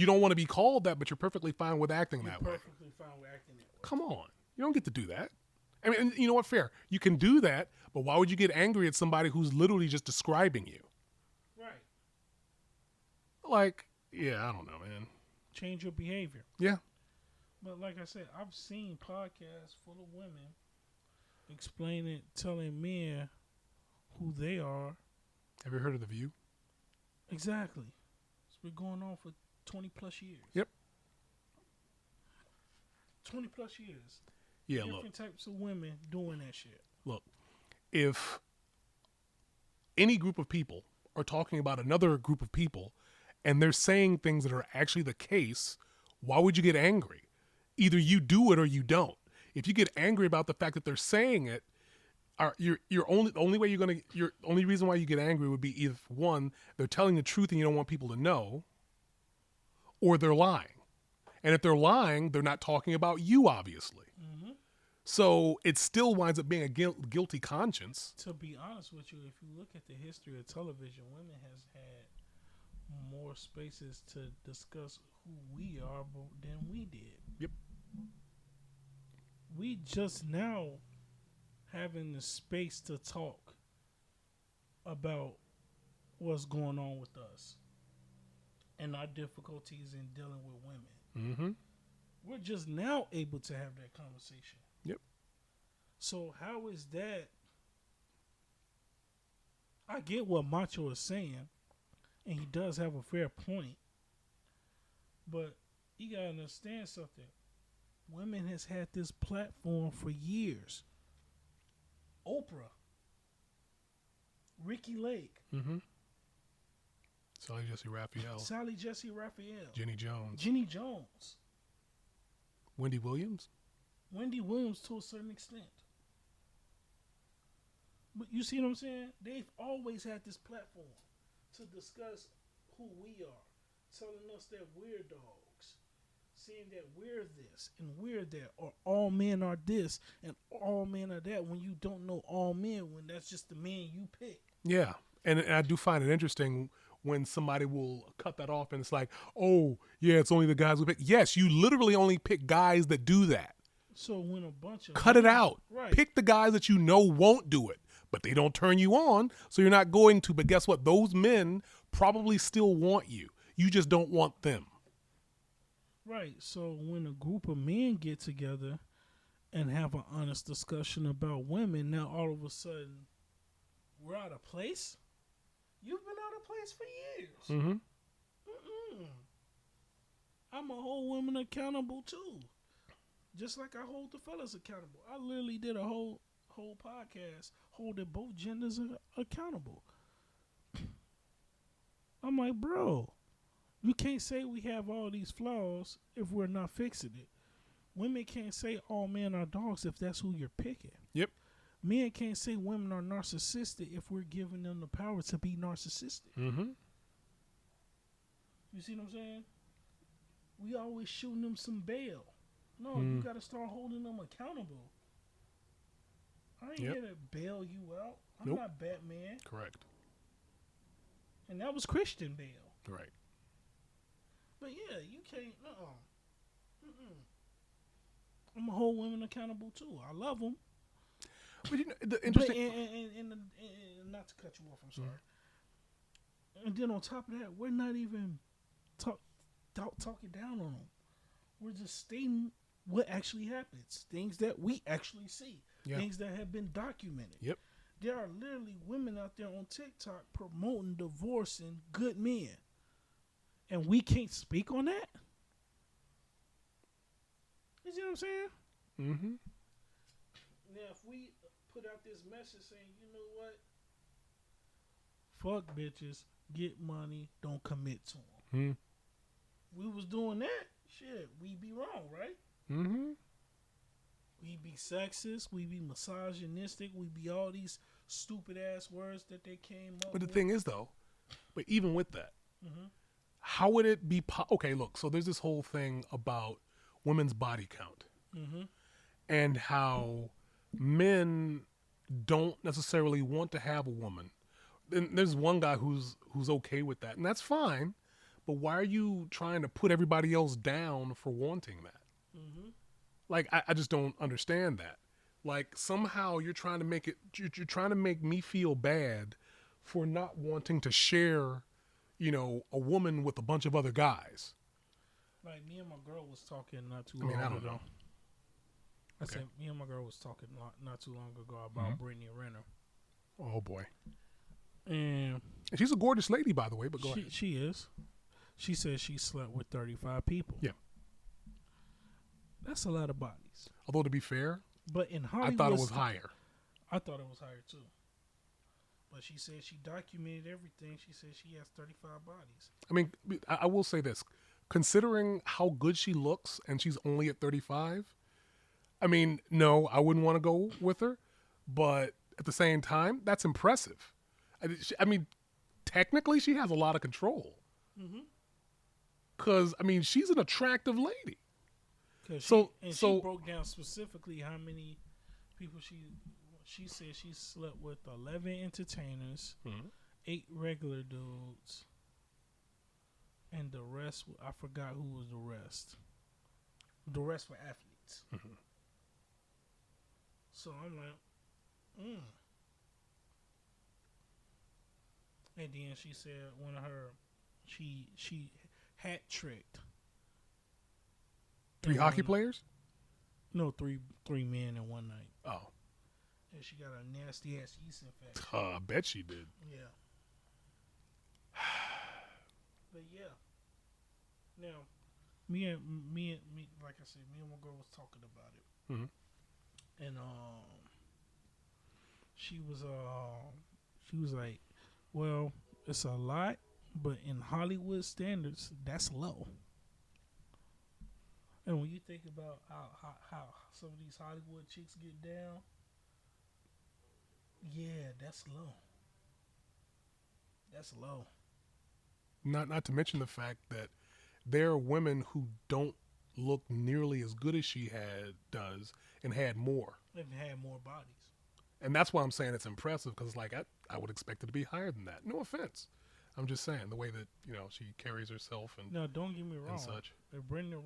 don't want to be called that, but you're perfectly fine with acting that way. Perfectly fine with acting that way. Come on. You don't get to do that. I mean, and you know what? Fair. You can do that, but why would you get angry at somebody who's literally just describing you? Right. Like, yeah, I don't know, man. Change your behavior. Yeah. But like I said, I've seen podcasts full of women explaining, telling men who they are. Have you heard of The View? Exactly. It's been going on for 20 plus years. Yep. 20 plus years. Yeah, Different types of women doing that shit. Look, if any group of people are talking about another group of people and they're saying things that are actually the case, why would you get angry? Either you do it or you don't. If you get angry about the fact that they're saying it, your only reason why you get angry would be if one, they're telling the truth and you don't want people to know, or they're lying. And if they're lying, they're not talking about you, obviously. Mm-hmm. So it still winds up being a guilty conscience. To be honest with you, if you look at the history of television, women has had more spaces to discuss who we are than we did. Yep. We just now having the space to talk about what's going on with us and our difficulties in dealing with women. Mm-hmm. We're just now able to have that conversation. Yep. So how is that? I get what Macho is saying, and he does have a fair point. But you gotta understand something. Women has had this platform for years. Oprah, Ricky Lake, Mm-hmm. Sally Jesse Raphael, Jenny Jones, Wendy Williams to a certain extent. But you see what I'm saying? They've always had this platform to discuss who we are, telling us that we're dogs, saying that we're this and we're that, or all men are this and all men are that, when you don't know all men, when that's just the man you pick. Yeah, and I do find it interesting when somebody will cut that off and it's like, oh, yeah, it's only the guys we pick. Yes, you literally only pick guys that do that. So when a bunch of Cut it out. Right. Pick the guys that you know won't do it, but they don't turn you on, so you're not going to. But guess what? Those men probably still want you. You just don't want them. Right. So when a group of men get together and have an honest discussion about women, now all of a sudden we're out of place. You've been out of place for years. Mm-hmm. I'm a hold women accountable too, just like I hold the fellas accountable. I literally did a whole podcast holding both genders accountable. I'm like, bro, you can't say we have all these flaws if we're not fixing it. Women can't say all men are dogs if that's who you're picking. Yep. Men can't say women are narcissistic if we're giving them the power to be narcissistic. Mm-hmm. You see what I'm saying? We always shooting them some bail. No, you got to start holding them accountable. I ain't here to bail you out. I'm not Batman. Correct. And that was Christian Bale. Right. But yeah, you can't. I'm going to hold women accountable too. I love them. But you know, the interesting. And not to cut you off, I'm sorry. And then on top of that, we're not even talking down on them. We're just stating what actually happens, things that we actually see, things that have been documented. Yep. There are literally women out there on TikTok promoting divorcing good men, and we can't speak on that. You see what I'm saying? Mm-hmm. Now, if we put out this message saying, you know what? Fuck bitches, get money, don't commit to them. We was doing that, shit, we be wrong, right? Mm-hmm. We be sexist, we be misogynistic, we be all these stupid ass words that they came up with. But the thing is, though, but even with that, how would it be? Okay, look. So there's this whole thing about women's body count and how men don't necessarily want to have a woman. And there's one guy who's okay with that, and that's fine. But why are you trying to put everybody else down for wanting that? Like, I just don't understand that. Like, somehow you're trying to make it, you're trying to make me feel bad for not wanting to share, you know, a woman with a bunch of other guys. Like, me and my girl was talking not too I mean, long I don't ago. know. I Okay. said, me and my girl was talking not too long ago about Brittany Renner. Oh boy, And and she's a gorgeous lady, by the way. But go ahead. she is. She said she slept with 35 people. Yeah. That's a lot of bodies. Although to be fair, But in Hollywood, I thought it was higher. I thought it was higher too. But she said she documented everything. She said she has 35 bodies. I mean, I will say this: considering how good she looks, and she's only at 35. I mean, no, I wouldn't want to go with her, but at the same time, that's impressive. I mean, technically, she has a lot of control. Because I mean, she's an attractive lady. She So broke down specifically how many people she said she slept with 11 entertainers, 8 regular dudes, and the rest, I forgot who was the rest. The rest were athletes. So I'm like, And then she said one of her, she hat tricked. 3 hockey players? No, three men in one night. Oh, And she got a nasty ass yeast infection. I bet she did. Yeah. But yeah. Now, me, like I said, me and my girl was talking about it, and she was like, "Well, it's a lot, but in Hollywood standards, that's low." And when you think about how some of these Hollywood chicks get down, yeah, that's low. That's low. Not to mention the fact that there are women who don't look nearly as good as she does and had more. They've had more bodies. And that's why I'm saying it's impressive, because like I would expect it to be higher than that. No offense. I'm just saying the way that, you know, she carries herself and Now, don't get me wrong. such. If Brenda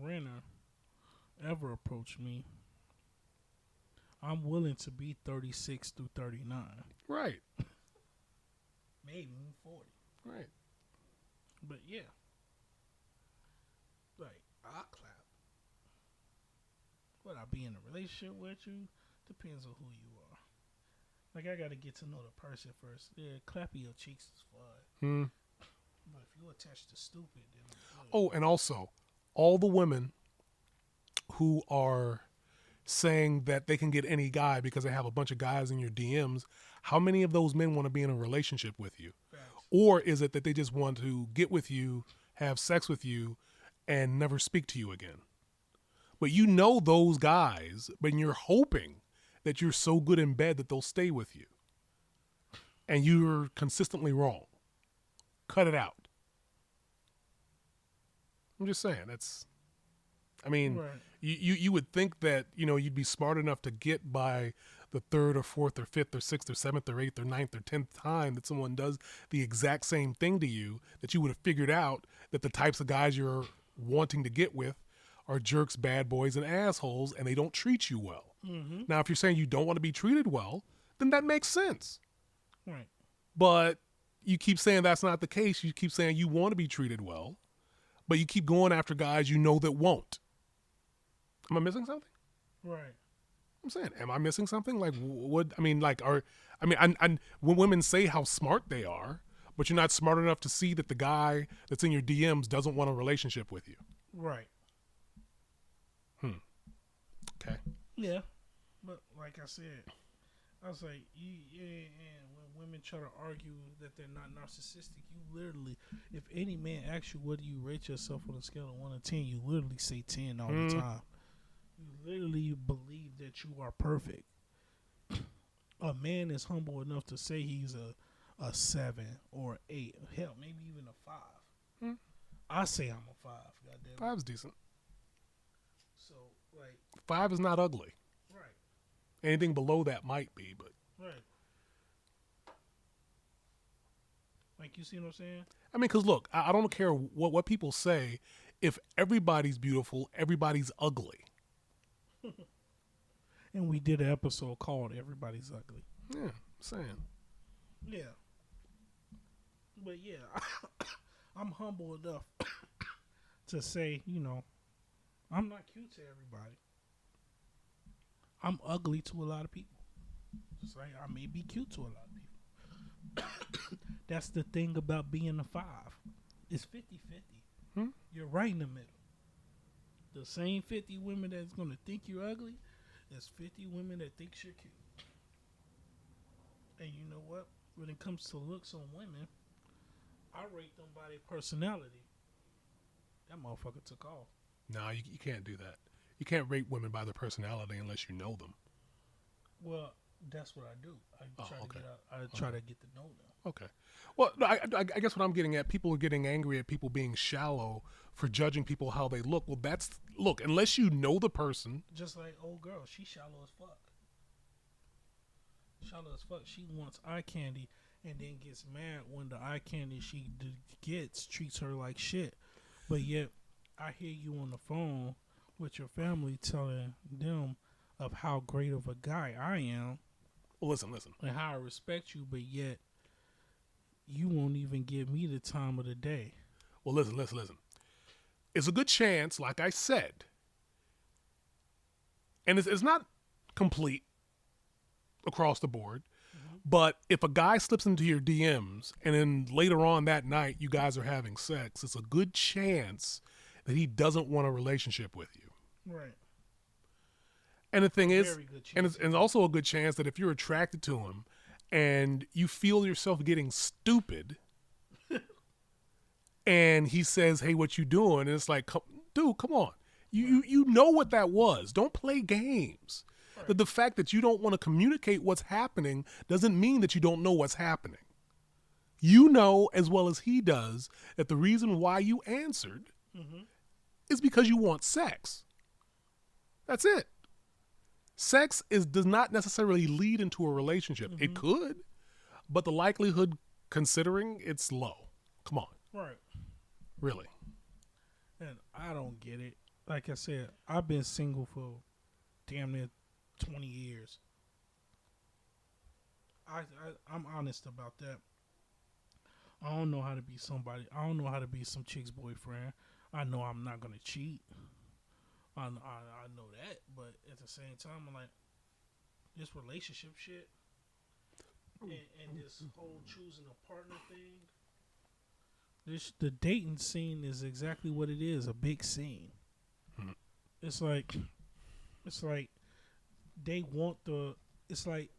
Renner ever approached me, I'm willing to be 36 through 39. Right. Maybe 40. Right. But yeah. Like, I'll clap. Would I be in a relationship with you? Depends on who you are. Like, I got to get to know the person first. Yeah, clapping your cheeks is fun. But if you attach to stupid, then... Oh, and also, all the women who are saying that they can get any guy because they have a bunch of guys in your DMs, how many of those men want to be in a relationship with you? Facts. Or is it that they just want to get with you, have sex with you, and never speak to you again? But you know those guys, but you're hoping that you're so good in bed that they'll stay with you. And you're consistently wrong. Cut it out. I'm just saying, I mean, Right. you would think that, you know, you'd be smart enough to get by the 3rd or 4th or 5th or 6th or 7th or 8th or 9th or 10th time that someone does the exact same thing to you, that you would have figured out that the types of guys you're wanting to get with are jerks, bad boys, and assholes, and they don't treat you well. Now, if you're saying you don't want to be treated well, then that makes sense. Right. But you keep saying that's not the case. You keep saying you want to be treated well, but you keep going after guys you know that won't. Am I missing something? Right. I'm saying, am I missing something? Like, when women say how smart they are, but you're not smart enough to see that the guy that's in your DMs doesn't want a relationship with you. Right. Okay. Yeah. But like I said, I was like, and when women try to argue that they're not narcissistic, you literally, if any man asks you what do you rate yourself on a scale of 1 to 10, you literally say 10 all the time. You literally believe that you are perfect. A man is humble enough to say he's a 7 or 8, hell, maybe even a 5. I say I'm a 5. Goddamn. it. 5's decent. So like 5 is not ugly. right, Anything below that might be, but right. Like you see what I'm saying? I mean, because look, I don't care what people say. If everybody's beautiful, everybody's ugly. And we did an episode called "Everybody's Ugly." Yeah, I'm saying. Yeah. But yeah, I'm humble enough to say, you know, I'm not cute to everybody. I'm ugly to a lot of people. Just like I may be cute to a lot of people. That's the thing about being a 5. It's 50-50. You're right in the middle. The same 50 women that's going to think you're ugly, there's 50 women that think you're cute. And you know what? When it comes to looks on women, I rate them by their personality. That motherfucker took off. No, you can't do that. You can't rate women by their personality unless you know them. Well, that's what I do. I try to get to know them. Okay. Well, no, I guess what I'm getting at, people are getting angry at people being shallow for judging people how they look. Well, look, unless you know the person. Just like old girl, she's shallow as fuck. Shallow as fuck. She wants eye candy and then gets mad when the eye candy she gets treats her like shit. But yet, I hear you on the phone with your family telling them of how great of a guy I am. Well, listen. And how I respect you, but yet you won't even give me the time of the day. Well, listen. It's a good chance, like I said, and it's not complete across the board, but if a guy slips into your DMs and then later on that night you guys are having sex, it's a good chance that he doesn't want a relationship with you. Right. And the thing is, and it's also a good chance that if you're attracted to him and you feel yourself getting stupid and he says, hey, what you doing? And it's like, dude, come on. You know what that was. Don't play games. Right. The fact that you don't want to communicate what's happening doesn't mean that you don't know what's happening. You know as well as he does that the reason why you answered is because you want sex. That's it. Sex does not necessarily lead into a relationship. It could, but the likelihood, considering, it's low. Come on. Right. Really. And I don't get it. Like I said, I've been single for damn near 20 years. I'm honest about that. I don't know how to be somebody. I don't know how to be some chick's boyfriend. I know I'm not going to cheat. I know that, but at the same time, I'm like, this relationship shit and this whole choosing a partner thing. The dating scene is exactly what it is, a big scene. It's like they want it's like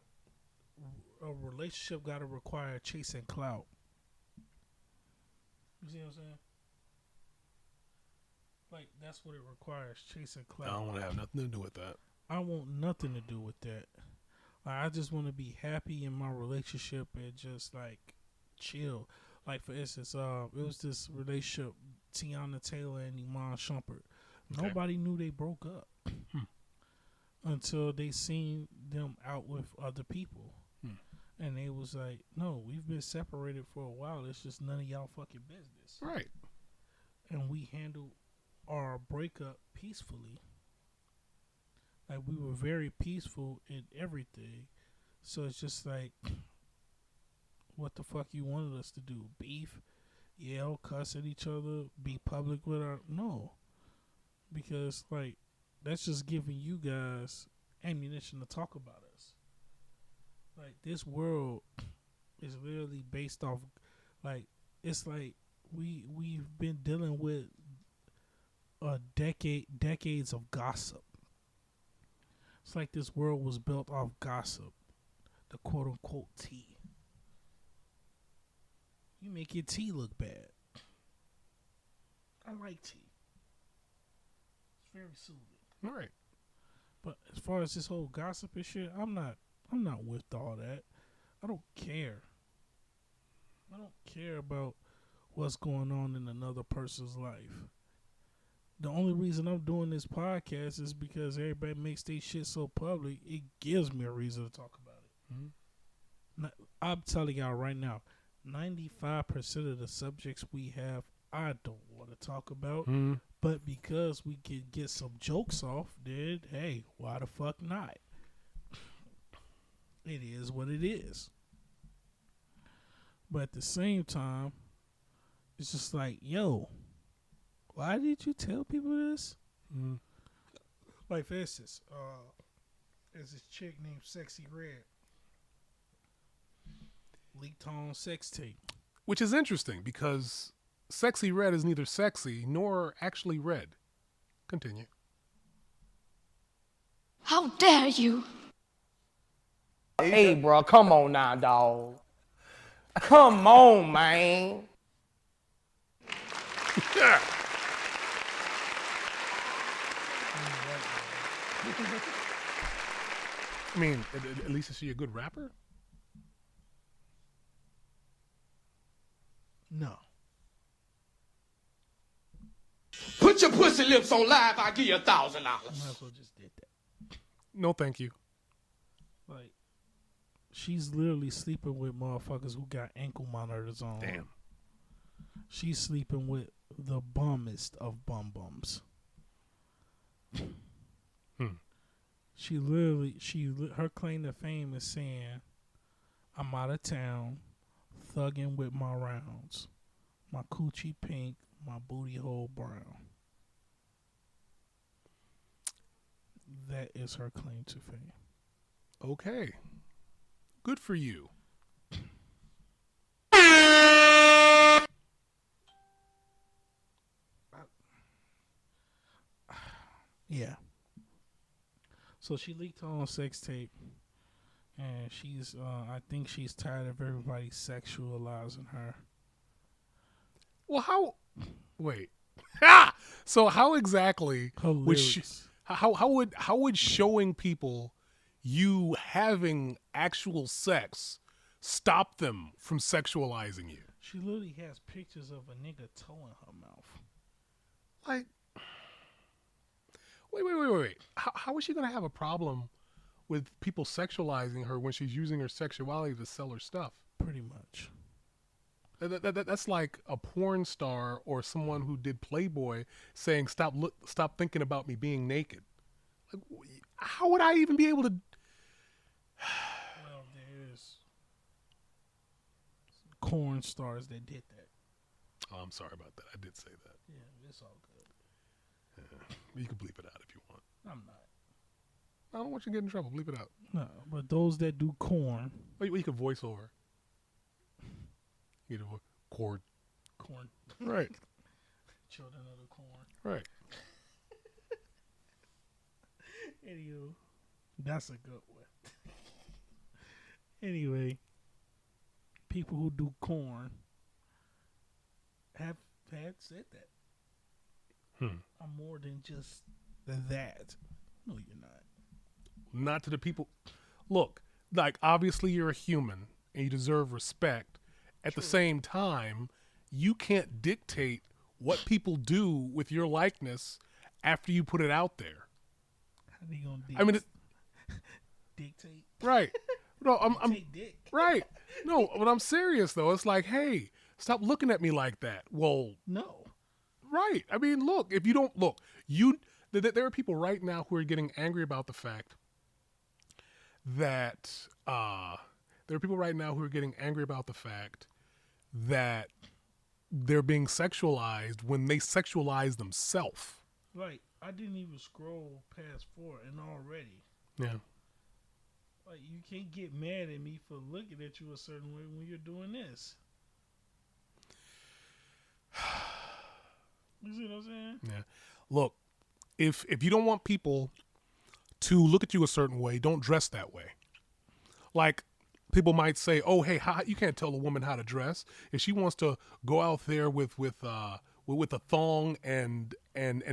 a relationship got to require chasing clout. You see what I'm saying? Like, that's what it requires, chasing clout. I don't want to have nothing to do with that. I want nothing to do with that. Like, I just want to be happy in my relationship and just, like, chill. Like, for instance, it was this relationship, Tiana Taylor and Iman Shumpert. Okay. Nobody knew they broke up until they seen them out with other people. And they was like, no, we've been separated for a while. It's just none of y'all fucking business. Right. And we handled our breakup peacefully. Like, we were very peaceful in everything. So it's just like, what the fuck you wanted us to do? Beef? Yell, cuss at each other? Be public with our... No. Because, like, that's just giving you guys ammunition to talk about us. Like, this world is literally based off... Like, it's like we've been dealing with decades of gossip. It's like this world was built off gossip, the quote unquote tea. You make your tea look bad. I like tea. It's very soothing. All right. But as far as this whole gossip and shit, I'm not with all that. I don't care. I don't care about what's going on in another person's life. The only reason I'm doing this podcast is because everybody makes their shit so public. It gives me a reason to talk about it. Mm-hmm. I'm telling y'all right now, 95% of the subjects we have, I don't want to talk about. Mm-hmm. But because we can get some jokes off, then, hey, why the fuck not? It is what it is. But at the same time, it's just like, yo, why did you tell people this? Mm-hmm. Like, for instance, there's this chick named Sexy Red. Leaked on sex tape. Which is interesting because Sexy Red is neither sexy nor actually red. Continue. How dare you? Hey, bro, come on now, dog. Come on, man. Yeah. I mean, at least is she a good rapper? No. Put your pussy lips on live, I'll give you $1,000. Might as well just did that. No, thank you. Like, she's literally sleeping with motherfuckers who got ankle monitors on. Damn. She's sleeping with the bummest of bums. She literally, her claim to fame is saying, I'm out of town, thugging with my rounds, my coochie pink, my booty hole brown. That is her claim to fame. Okay. Good for you. Yeah. So she leaked her own sex tape, and she's, I think she's tired of everybody sexualizing her. Well, how? Wait. Ha! So how exactly Her would lyrics. how would showing people you having actual sex stop them from sexualizing you? She literally has pictures of a nigga toe in her mouth. Like, wait. How is she gonna have a problem with people sexualizing her when she's using her sexuality to sell her stuff? Pretty much. That's like a porn star or someone who did Playboy saying, "Stop thinking about me being naked." Like, how would I even be able to? Well, there's corn stars that did that. Oh, I'm sorry about that. I did say that. Yeah, it's all good. Yeah. You can bleep it out if you want. I'm not. I don't want you to get in trouble. Bleep it out. No, but those that do corn. Well, you can voice over. You know, chord. Corn. Right. Children of the corn. Right. Anywho, that's a good one. Anyway, people who do corn have said that. I'm more than just that. No, you're not. Not to the people. Look, like, obviously you're a human and you deserve respect. At the same time, you can't dictate what people do with your likeness after you put it out there. How they gonna I mean, dictate? right. No, I'm Dictate dick. right. No, but I'm serious though. It's like, hey, stop looking at me like that. Well, No. right. I mean, look, if you don't look, there are people right now who are getting angry about the fact that they're being sexualized when they sexualize themselves. Like, I didn't even scroll past 4 and already. Yeah. Like, you can't get mad at me for looking at you a certain way when you're doing this. You see what I'm saying? Yeah. Look, if you don't want people to look at you a certain way, don't dress that way. Like, people might say, "Oh, hey, you can't tell a woman how to dress. If she wants to go out there with a thong and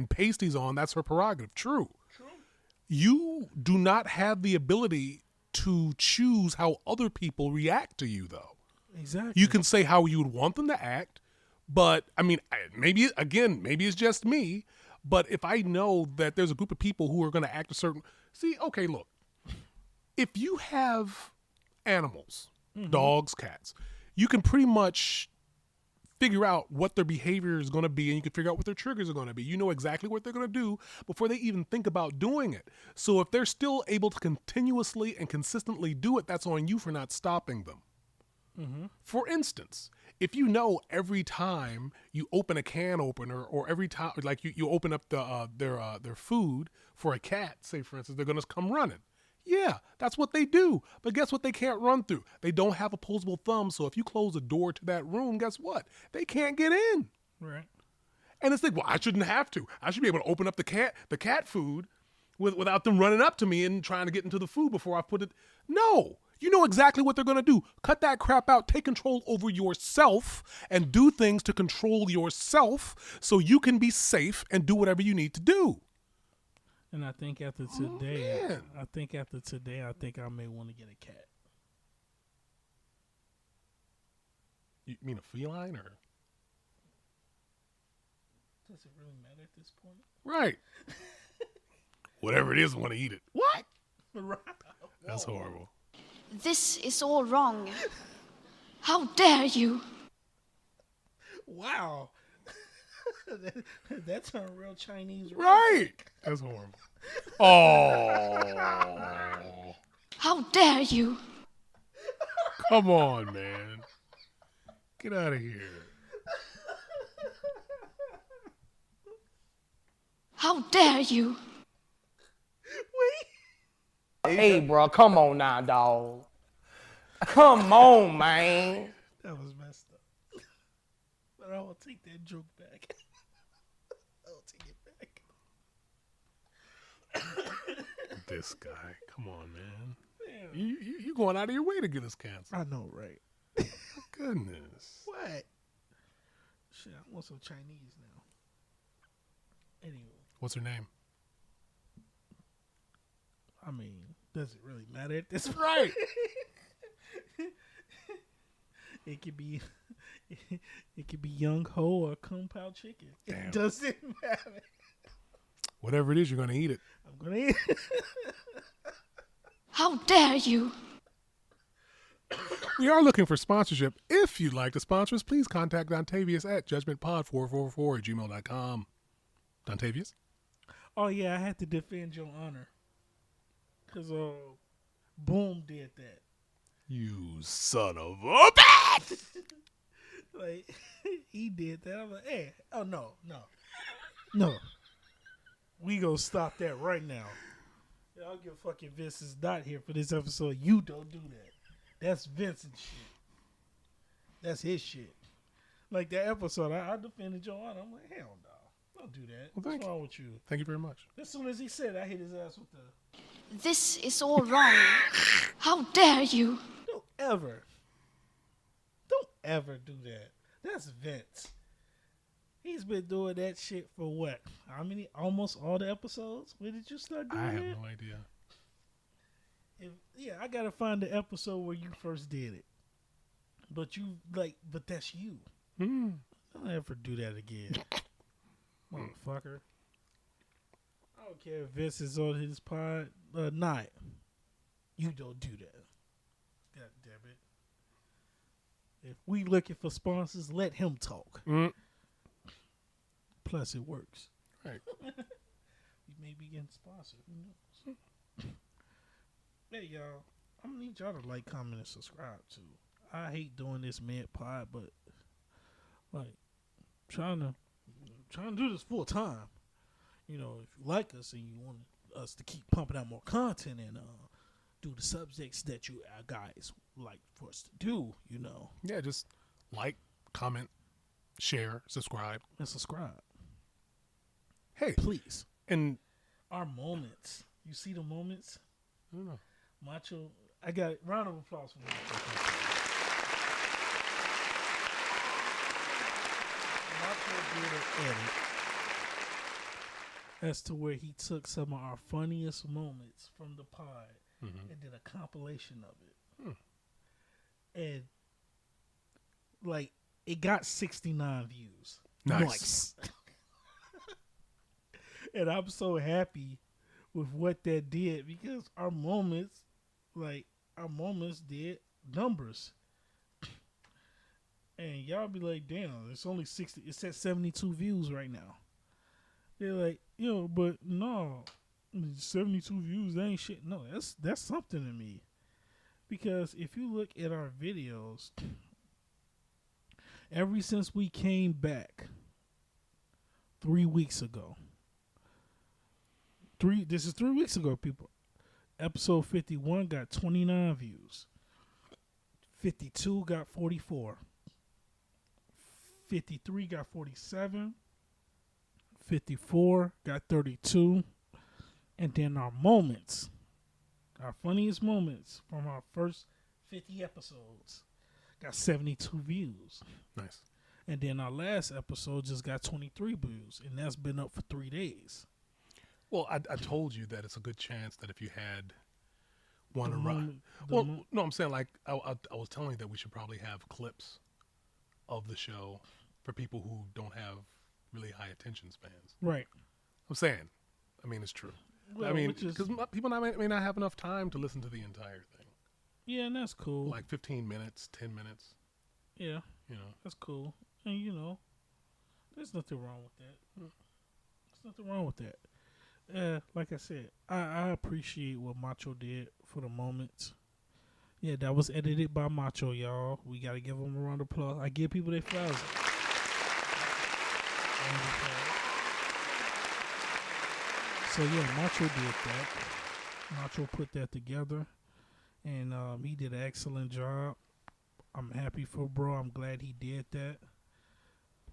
pasties on, that's her prerogative." True. You do not have the ability to choose how other people react to you, though. Exactly. You can say how you would want them to act, But I mean, maybe it's just me. But if I know that there's a group of people who are going to act a certain, okay, look, if you have animals, dogs, cats, you can pretty much figure out what their behavior is going to be, and you can figure out what their triggers are going to be. You know exactly what they're going to do before they even think about doing it. So if they're still able to continuously and consistently do it, that's on you for not stopping them. For instance, if you know every time you open a can opener, or every time like you open up their food for a cat, say for instance, they're going to come running. Yeah, that's what they do. But guess what they can't run through? They don't have opposable thumbs, so if you close the door to that room, guess what? They can't get in. Right. And it's like, well, I shouldn't have to. I should be able to open up the cat food without them running up to me and trying to get into the food before I put it. No. You know exactly what they're going to do. Cut that crap out. Take control over yourself and do things to control yourself so you can be safe and do whatever you need to do. And I think after today, man. I think I may want to get a cat. You mean a feline or? Does it really matter at this point? Right. Whatever it is, I want to eat it. What? Right. That's horrible. This is all wrong. How dare you? Wow. that turned real Chinese. Right. That's horrible. Oh. How dare you? Come on, man. Get out of here. How dare you? Hey, bro, come on now, dog. Come on, man. That was messed up. But I will take that joke back. I'll take it back. This guy. Come on, man. You going out of your way to get us canceled. I know, right? Goodness. What? Shit, I want some Chinese now. Anyway, What's her name? I mean, does it really matter at this point? Right. It could be, it could be Young Ho or Kung Pao Chicken. Damn. It doesn't matter. Whatever it is, you're going to eat it. I'm gonna eat it. How dare you? We are looking for sponsorship. If you'd like to sponsor us, please contact Dontavius at judgmentpod444@gmail.com. Dontavius? Oh yeah, I had to defend your honor. Cause Boom did that. You son of a bitch! Like he did that. I'm like, hey, oh no. We gonna stop that right now. I'll give fucking Vince is not here for this episode. You don't do that. That's Vincent's shit. That's his shit. Like that episode, I defended your honor. I'm like, hell no, don't do that. Well, What's wrong with you? Thank you very much. As soon as he said, I hit his ass with the. This is all wrong. How dare you? Don't ever do that. That's Vince. He's been doing that shit for what? How many? Almost all the episodes? When did you start doing I that? have no idea. I gotta find the episode where you first did it. But that's you. Don't ever do that again. Motherfucker. I don't care if Vince is on his pod or not. You don't do that. God damn it. If we looking for sponsors, let him talk. Plus, it works. Right. We may be getting sponsored. Who knows? Hey, y'all. I'm going to need y'all to like, comment, and subscribe, too. I hate doing this mad pod, but, like, trying to do this full time. You know, if you like us and you want us to keep pumping out more content and do the subjects that you guys like for us to do, you know. Yeah, just like, comment, share, subscribe. And subscribe. Hey. Please. And Our moments. You see the moments? I don't know. Macho. I got round of applause for Macho. Macho did an edit as to where he took some of our funniest moments from the pod and did a compilation of it. And like It got 69 views. Nice. And I'm so happy with what that did because our moments did numbers. And y'all be like, damn, it's only 60. It's at 72 views right now. They're like, but no, 72 views, that ain't shit. No, that's something to me. Because if you look at our videos, ever since we came back 3 weeks ago, this is 3 weeks ago, people. Episode 51 got 29 views. 52 got 44. 53 got 47. 54 got 32. And then our moments, our funniest moments from our first 50 episodes, got 72 views. Nice. And then our last episode just got 23 views. And that's been up for 3 days. Well, I told you that it's a good chance that if you had one around. Well, no, I'm saying like I was telling you that we should probably have clips of the show for people who don't have really high attention spans. Right. I'm saying, I mean, it's true. Well, I mean, because people may not have enough time to listen to the entire thing. Yeah, and that's cool. Like 15 minutes, 10 minutes. Yeah. That's cool. And, there's nothing wrong with that. There's nothing wrong with that. Like I said, I appreciate what Macho did for the moments. Yeah, that was edited by Macho, y'all. We got to give him a round of applause. I give people their flowers. So, yeah, Macho did that. Macho put that together. And he did an excellent job. I'm happy for bro. I'm glad he did that.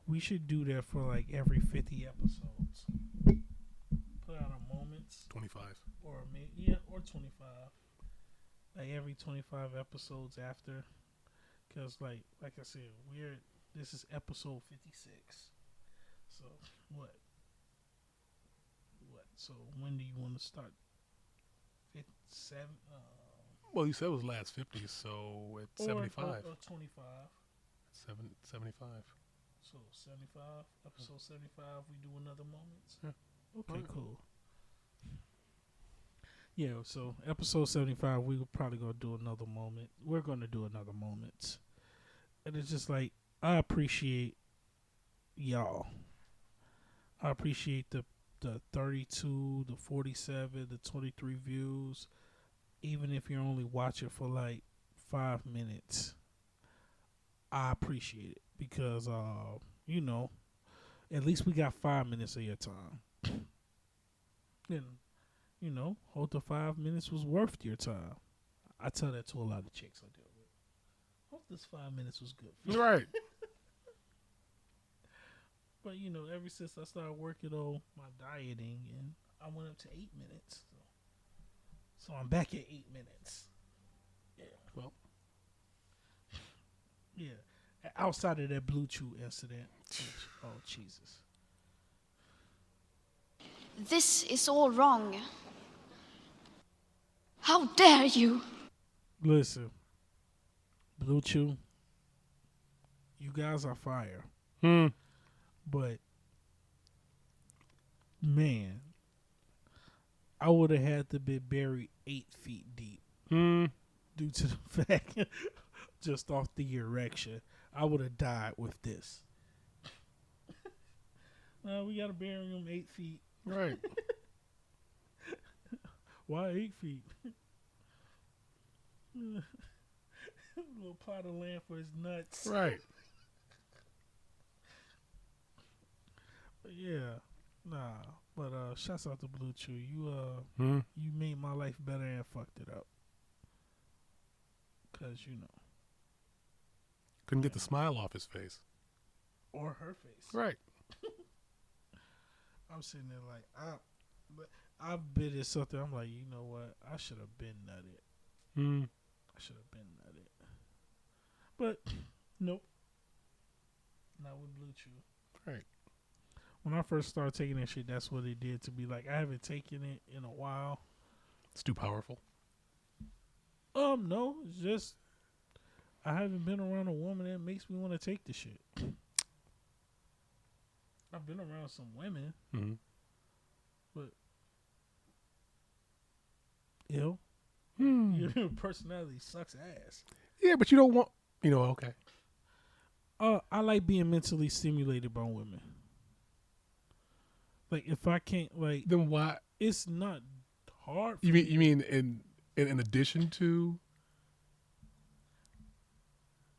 We should do that for like every 50 episodes. Put out our moments. 25. Or 25. Like every 25 episodes after. Because like I said, this is episode 56. So what? So when do you want to start? 57? Well, you said it was last 50, so it's 75. Or 25. 75. So 75, episode 75, we do another moments? Yeah. Okay, cool. Yeah, so episode 75, we were probably going to do another moment. We're going to do another moments. And it's just like, I appreciate y'all. I appreciate the 32, the 47, the 23 views. Even if you're only watching for like 5 minutes, I appreciate it because, at least we got 5 minutes of your time. And, hope the 5 minutes was worth your time. I tell that to a lot of chicks I deal with. Hope this 5 minutes was good for you. Right. But, ever since I started working on my dieting, and I went up to 8 minutes. So I'm back at 8 minutes. Yeah. Well. Yeah. Outside of that Blue Chew incident. Oh, Jesus. This is all wrong. How dare you? Listen. Blue Chew. You guys are fire. But, man, I would have had to be buried 8 feet deep due to the fact, just off the erection, I would have died with this. We got to bury him 8 feet. Right. Why 8 feet? A little plot of land for his nuts. Right. But yeah. Nah. But shouts out to Blue Chew. You made my life better and fucked it up. Cause couldn't get the smile off his face. Or her face. Right. I'm sitting there like I've been in something. I'm like, you know what? I should have been nutted. I should have been nutted. But nope. Not with Blue Chew. Right. When I first started taking that shit, that's what it did to me. Like, I haven't taken it in a while. It's too powerful. No. It's just I haven't been around a woman that makes me want to take the shit. I've been around some women, but your personality sucks ass. Yeah, but you don't want, okay. I like being mentally stimulated by women. Like if I can't, like, Then why? it's not hard. For You mean in addition to?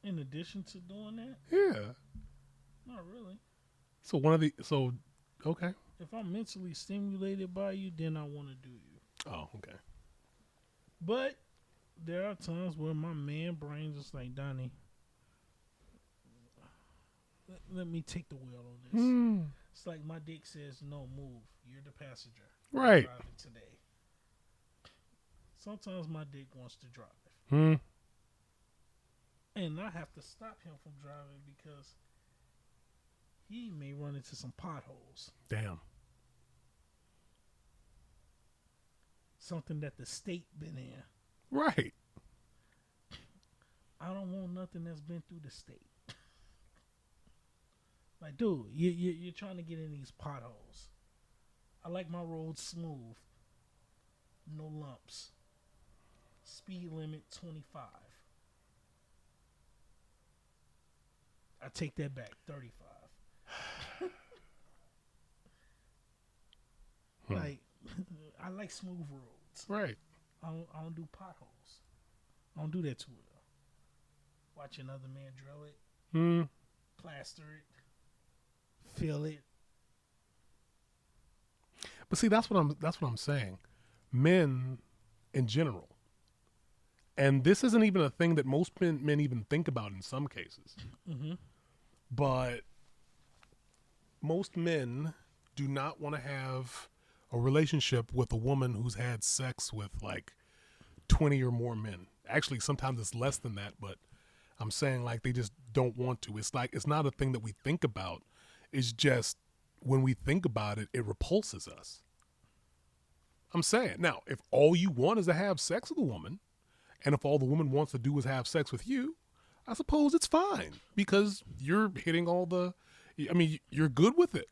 In addition to doing that, Yeah. not really. So okay. If I'm mentally stimulated by you, then I want to do you. Oh, okay. But there are times where my man brain just like, Donnie, let me take the wheel on this. It's like my dick says, no, move. You're the passenger. Right. I'm driving today. Sometimes my dick wants to drive. And I have to stop him from driving because he may run into some potholes. Damn. Something that the state been in. Right. I don't want nothing that's been through the state. Like, dude, you're trying to get in these potholes. I like my roads smooth. No lumps. Speed limit 25. I take that back, 35. Like, I like smooth roads. Right. I don't do potholes. I don't do that too well. Watch another man drill it, plaster it, fill it. But see, that's what I'm saying. Men, in general, and this isn't even a thing that most men even think about in some cases. But most men do not want to have a relationship with a woman who's had sex with like 20 or more men. Actually, sometimes it's less than that, but I'm saying like they just don't want to. It's like, it's not a thing that we think about. It's just when we think about it, it repulses us. I'm saying, now, if all you want is to have sex with a woman, and if all the woman wants to do is have sex with you, I suppose it's fine because you're hitting all the, I mean, you're good with it.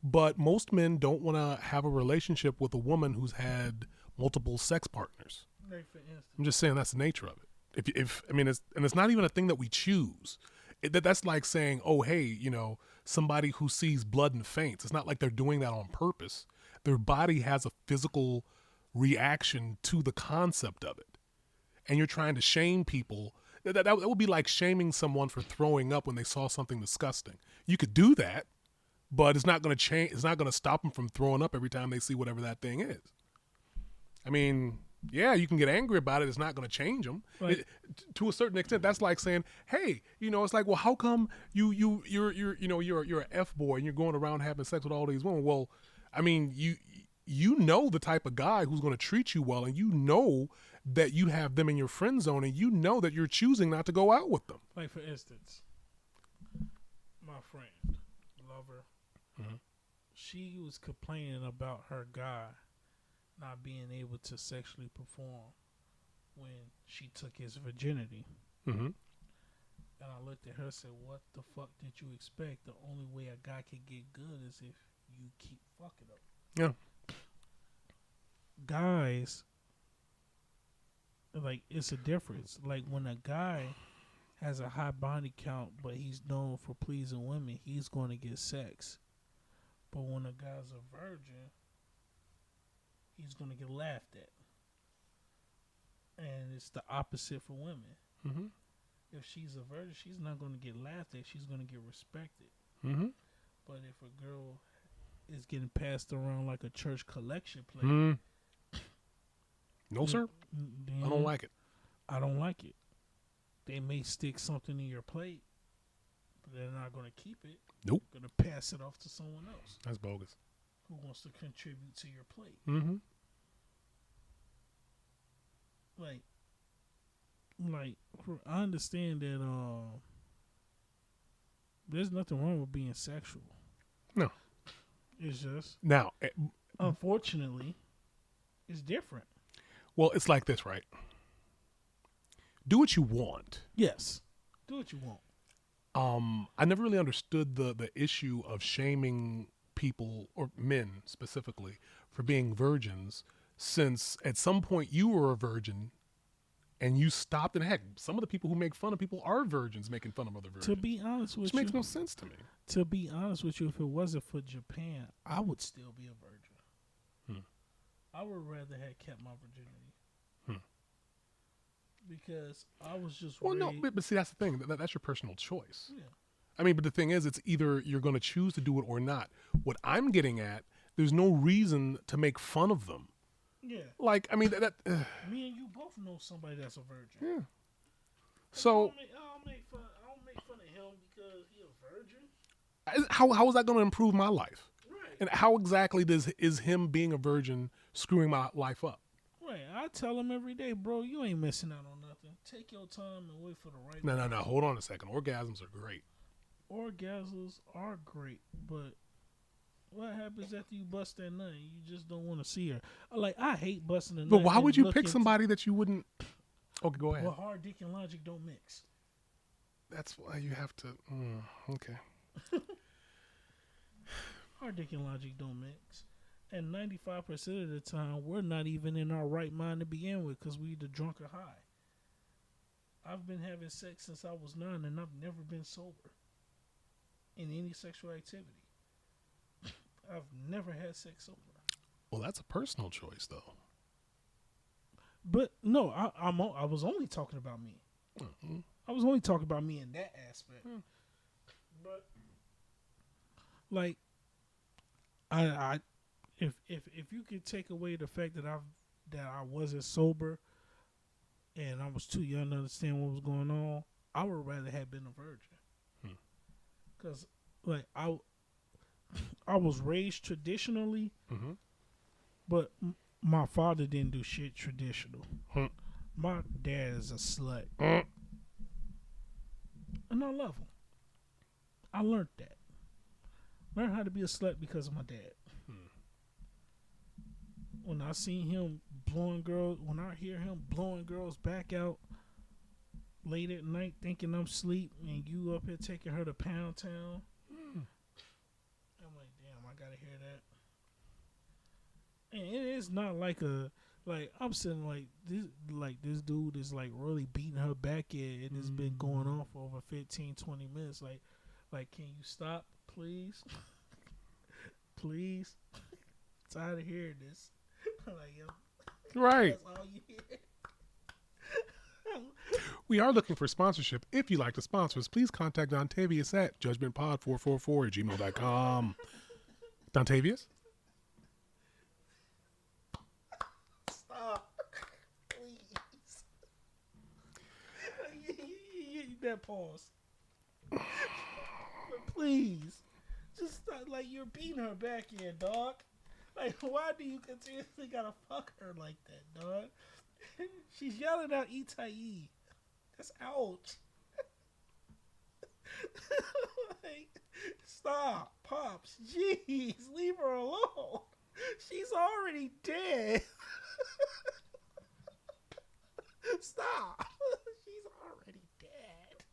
But most men don't want to have a relationship with a woman who's had multiple sex partners. Like, for instance, I'm just saying that's the nature of it. If I mean, it's not even a thing that we choose. That's like saying, oh, hey, somebody who sees blood and faints. It's not like they're doing that on purpose. Their body has a physical reaction to the concept of it. And you're trying to shame people. That would be like shaming someone for throwing up when they saw something disgusting. You could do that, but it's not going to change. It's not going to stop them from throwing up every time they see whatever that thing is. I mean, yeah, you can get angry about it. It's not going to change them. Right. To a certain extent. That's like saying, hey, it's like, well, how come you're an F boy and you're going around having sex with all these women? Well, I mean, you know the type of guy who's going to treat you well, and you know that you have them in your friend zone, and you know that you're choosing not to go out with them. like for instance, my friend, lover, she was complaining about her guy not being able to sexually perform when she took his virginity. Mm-hmm. And I looked at her and said, what the fuck did you expect? The only way a guy can get good is if you keep fucking up. Yeah. Guys, like, it's a difference. Like, when a guy has a high body count, but he's known for pleasing women, he's going to get sex. But when a guy's a virgin, he's going to get laughed at. And it's the opposite for women. Mm-hmm. If she's a virgin, she's not going to get laughed at. She's going to get respected. Mm-hmm. But if a girl is getting passed around like a church collection plate, no, sir. I don't like it. I don't like it. They may stick something in your plate, but they're not going to keep it. Nope. They're going to pass it off to someone else That's bogus. who wants to contribute to your plate. Mm-hmm. I understand that there's nothing wrong with being sexual. No. It's just, Now, unfortunately, it's different. well, it's like this, right? Do what you want. Yes. Do what you want. I never really understood the issue of shaming people, or men specifically, for being virgins, since at some point you were a virgin and you stopped. And heck, some of the people who make fun of people are virgins making fun of other virgins. To be honest with Which you, makes no sense to me. To be honest with you, if it wasn't for Japan, I would still be a virgin. I would rather have kept my virginity. Because I was just but see, that's the thing. That's your personal choice. Yeah. I mean, but the thing is, it's either you're going to choose to do it or not. What I'm getting at, there's no reason to make fun of them. Yeah. Like, I mean, me and you both know somebody that's a virgin. Yeah. So I don't make fun of him because he's a virgin. how is that going to improve my life? Right. And how exactly is him being a virgin screwing my life up? Right. I tell him every day, bro, you ain't missing out on nothing. Take your time and wait for the right. No. Hold on a second. Orgasms are great. Orgasms are great, but what happens after you bust that nut? You just don't want to see her. Like, I hate busting a nut. But why and would you looking pick somebody that you wouldn't? Okay, go ahead. Well, hard dick and logic don't mix. That's why you have to. Okay. Hard dick and logic don't mix. And 95% of the time, we're not even in our right mind to begin with because we either drunk or high. I've been having sex since I was 9, and I've never been sober in any sexual activity. I've never had sex sober. Well, that's a personal choice, though. But no, I was only talking about me. Mm-hmm. I was only talking about me in that aspect. But like, if you could take away the fact that I wasn't sober and I was too young to understand what was going on, I would rather have been a virgin. Cause like I was raised traditionally, but my father didn't do shit traditional. My dad is a slut, and I love him. I learned that. Learned how to be a slut because of my dad. When I seen him blowing girls, when I hear him blowing girls back out late at night thinking I'm asleep and you up here taking her to Pound Town, I'm like, damn, I gotta hear that. And it is not like I'm sitting this dude is like really beating her back in, and it's been going on for over 15, 20 minutes. Like, can you stop, please? Please? Tired of hearing this. Like, yo, Right. that's all you hear. We are looking for sponsorship. If you'd like to sponsor us, please contact Dontavius at judgmentpod444@gmail.com. Dontavius? Stop. Please. That pause. But please. Just stop. Like, you're beating her back in, dog. Like, why do you continuously gotta fuck her like that, dog? She's yelling out Itai. That's ouch. Like, stop, Pops. Jeez, leave her alone. She's already dead. Stop. She's already dead.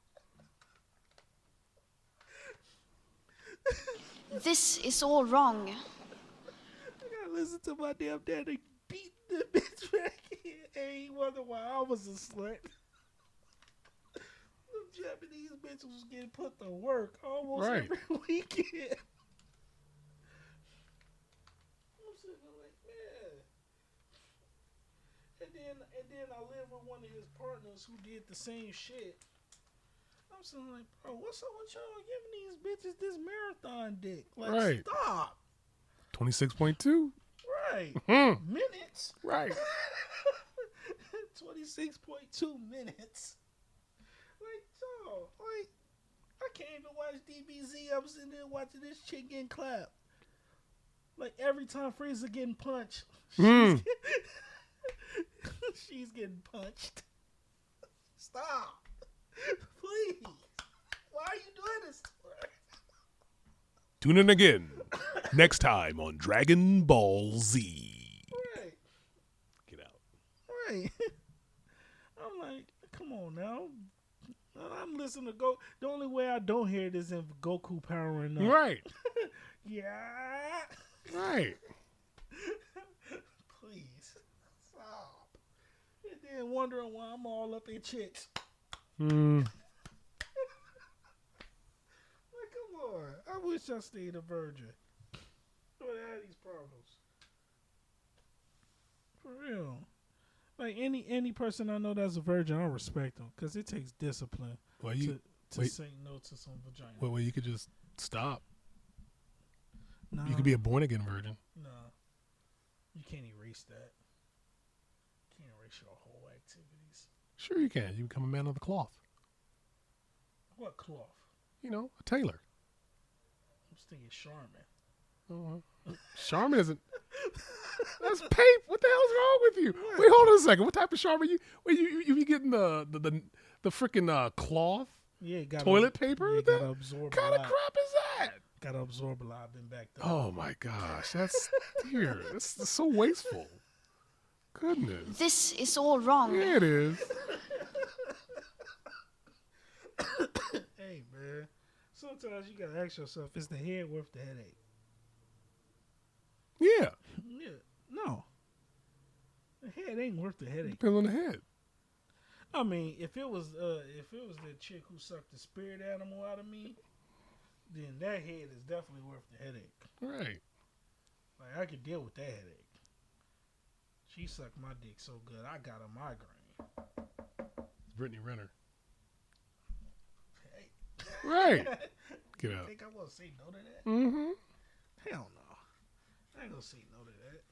This is all wrong. I gotta listen to my damn daddy beat the bitch back in, and he wondered why I was a slut. The Japanese bitch was getting put to work almost every weekend. I'm sitting there like, man. And then I live with one of his partners who did the same shit. I'm sitting like, bro, what's up with y'all giving these bitches this marathon dick? Like, stop. 26.2. Right. Minutes. Right. 26.2 minutes. Like, so, like, I can't even watch DBZ. I'm sitting there watching this chick getting clapped. Like, every time Frieza getting punched, she's getting punched. Stop. Please. Why are you doing this to her? Tune in again next time on Dragon Ball Z. Right. Get out. Right. I'm like, come on now. I'm listening to Go. The only way I don't hear it is in Goku powering up. Right. Yeah. Right. Please stop. And then wondering why I'm all up in chicks. Hmm. Like, come on. I wish I stayed a virgin. I would have these problems. For real. Like any person I know that's a virgin, I respect them because it takes discipline Well, you to wait. say no to some vagina. Well, you could just stop. Nah, You could be a born again virgin. nah. You can't erase that. You can't erase your whole activities. Sure, you can. You become a man of the cloth. What cloth? You know, a tailor. I'm just thinking Charmin. Charmin isn't. That's paper. What the hell's wrong with you? Wait, hold on a second. What type of Charmin you be getting the freaking cloth? Yeah, gotta, toilet paper? Yeah, What gotta absorb. What kind of crap is that? Gotta absorb a lot. I've been back there. Oh my gosh, that's dear. That's so wasteful. Goodness. This is all wrong. Yeah, it is. Hey man, sometimes you gotta ask yourself: is the head worth the headache? Yeah. Yeah, no. The head ain't worth the headache. Depends on the head. I mean, if it was the chick who sucked the spirit animal out of me, then that head is definitely worth the headache. Right. Like I could deal with that headache. She sucked my dick so good, I got a migraine. It's Brittany Renner. Hey, Right. Get you out. think I want to say no to that? Mm-hmm. Hell no. I ain't gonna say no to that.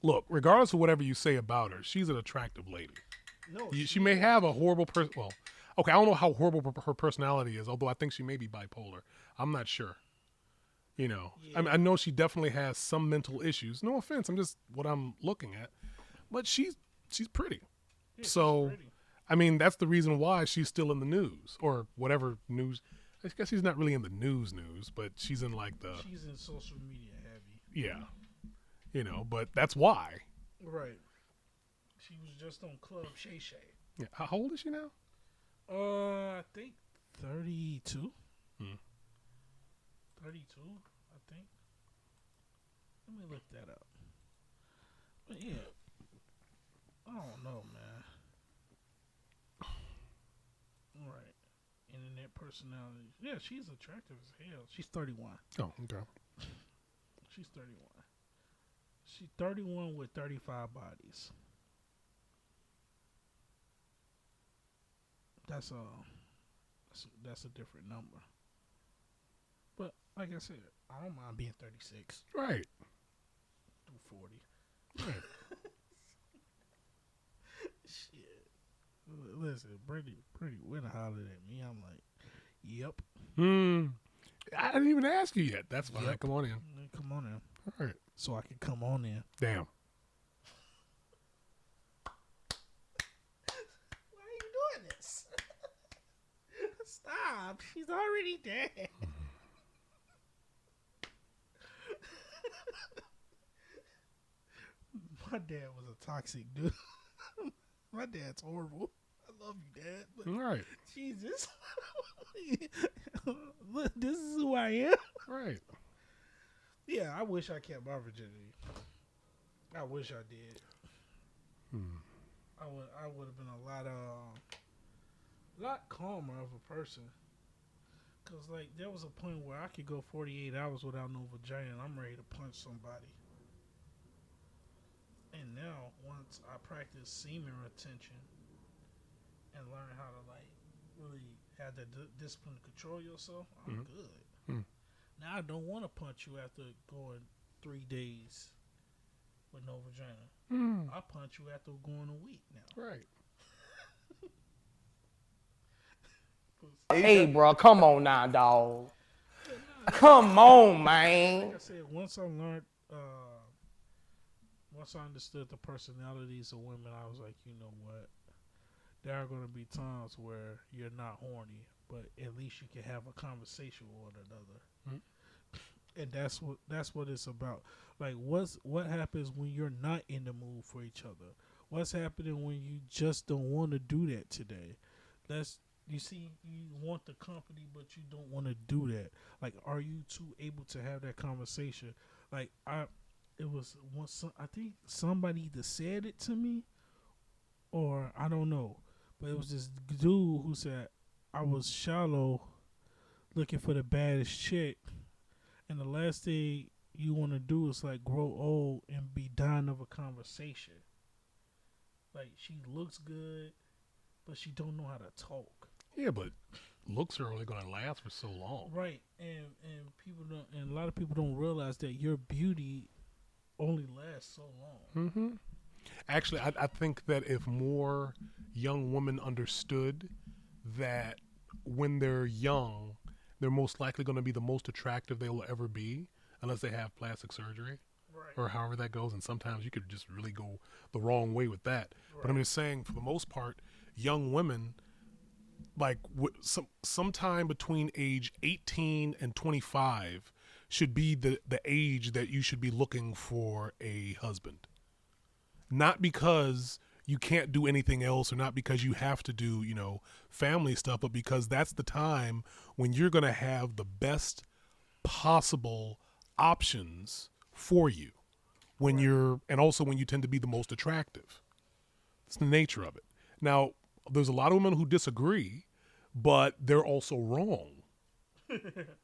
Look, regardless of whatever you say about her, she's an attractive lady. No, She may have a horrible person. Well, okay, I don't know how horrible her personality is, although I think she may be bipolar. I'm not sure. You know, Yeah. I mean, I know she definitely has some mental issues. No offense, I'm just what I'm looking at. But she's pretty. Yeah, she's So, pretty. I mean, that's the reason why she's still in the news or whatever news. I guess she's not really in the news, but she's in like the She's in social media heavy. yeah, you know. But that's why. Right. She was just on Club Shay Shay. Yeah. How old is she now? I think 32. Hmm. 32, I think. Let me look that up. But yeah, I don't know, man. Right. Internet personality. Yeah, she's attractive as hell. She's 31. Oh, okay. She's 31. She's 31 with 35 bodies. That's a different number. But like I said, I don't mind being 36 Right. through 40. Right. Shit. Listen, Brittany went and hollered at me. I'm like, yep. I didn't even ask you yet. That's fine. Yep. Come on in. Come on in. All right. So I can come on in. Damn. Why are you doing this? Stop. She's already dead. My dad was a toxic dude. My dad's horrible. I love you, Dad. But All right. Jesus. Look, this is who I am. Right. Yeah, I wish I kept my virginity. I wish I did. I would have been a lot calmer of a person. Cause like there was a point where I could go 48 hours without no vagina and I'm ready to punch somebody. And now once I practice semen retention and learn how to like really have the discipline to control yourself, I'm good. Now I don't want to punch you after going 3 days with no vagina. I punch you after going a week now. Right. Hey, bro, come on now, dog. Come on, man. Like I said, once I understood the personalities of women, I was like, you know what? There are going to be times where you're not horny, but at least you can have a conversation with one another. And that's what it's about. Like, what happens when you're not in the mood for each other? What's happening when you just don't want to do that today? You see, you want the company, but you don't want to do that. Like, are you two able to have that conversation? Like, it was once I think somebody either said it to me, or I don't know, but it was this dude who said I was shallow, looking for the baddest chick, and the last thing you want to do is like grow old and be dying of a conversation. Like, she looks good, but she don't know how to talk. Yeah, but looks are only going to last for so long. Right, and people don't, and a lot of people don't realize that your beauty only lasts so long. Mm-hmm. Actually, I think that if more young women understood that when they're young, they're most likely going to be the most attractive they will ever be, unless they have plastic surgery, Right. or however that goes. And sometimes you could just really go the wrong way with that. Right. But I'm just saying, for the most part, young women, like sometime between age 18 and 25, should be the age that you should be looking for a husband. Not because you can't do anything else, or not because you have to do, family stuff, but because that's the time when you're going to have the best possible options for you and also when you tend to be the most attractive. It's the nature of it. Now, there's a lot of women who disagree, but they're also wrong.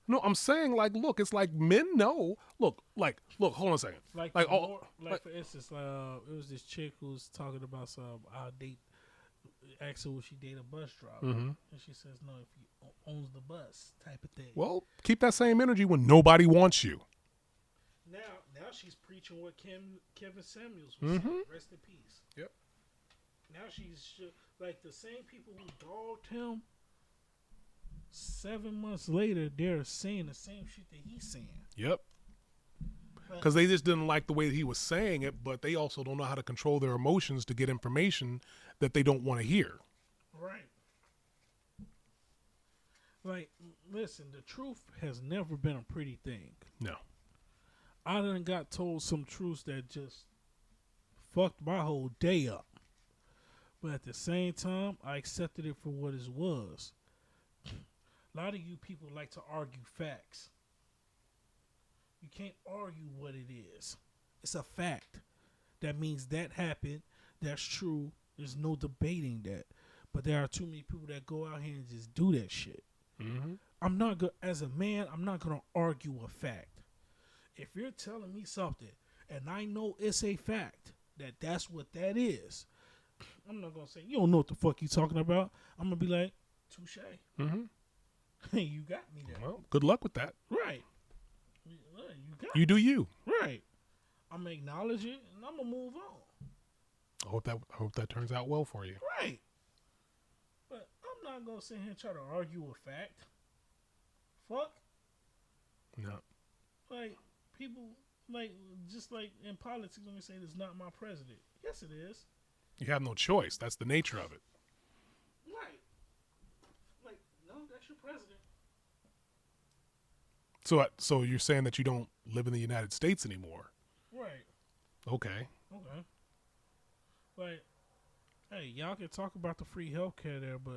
No, I'm saying, like, look, it's like men know. Look, hold on a second. Like for instance, it was this chick who was talking about our date. Asked her would she date a bus driver, and she says no if he owns the bus, type of thing. Well, keep that same energy when nobody wants you. Now she's preaching what Kevin Samuels was saying. Rest in peace. Yep. Now she's like the same people who dogged him. 7 months later, they're saying the same shit that he's saying. Yep. Because they just didn't like the way that he was saying it, but they also don't know how to control their emotions to get information that they don't want to hear. Right. Like, listen, the truth has never been a pretty thing. No. I done got told some truths that just fucked my whole day up. But at the same time, I accepted it for what it was. A lot of you people like to argue facts. You can't argue what it is. It's a fact. That means that happened. That's true. There's no debating that. But there are too many people that go out here and just do that shit. Mm-hmm. As a man, I'm not going to argue a fact. If you're telling me something and I know it's a fact, that's what that is, I'm not going to say, you don't know what the fuck you talking about. I'm going to be like, touche. Mm-hmm. You got me there. Well, good luck with that. Right. You do you. Right. I'm going to acknowledge it and I'm going to move on. I hope that turns out well for you. Right. But I'm not going to sit here and try to argue a fact. Fuck. No. Like, people, just like in politics when they say it's not my president. Yes, it is. You have no choice. That's the nature of it. Right. Like, no, that's your president. So you're saying that you don't live in the United States anymore? Right. Okay. Like, hey, y'all can talk about the free healthcare there, but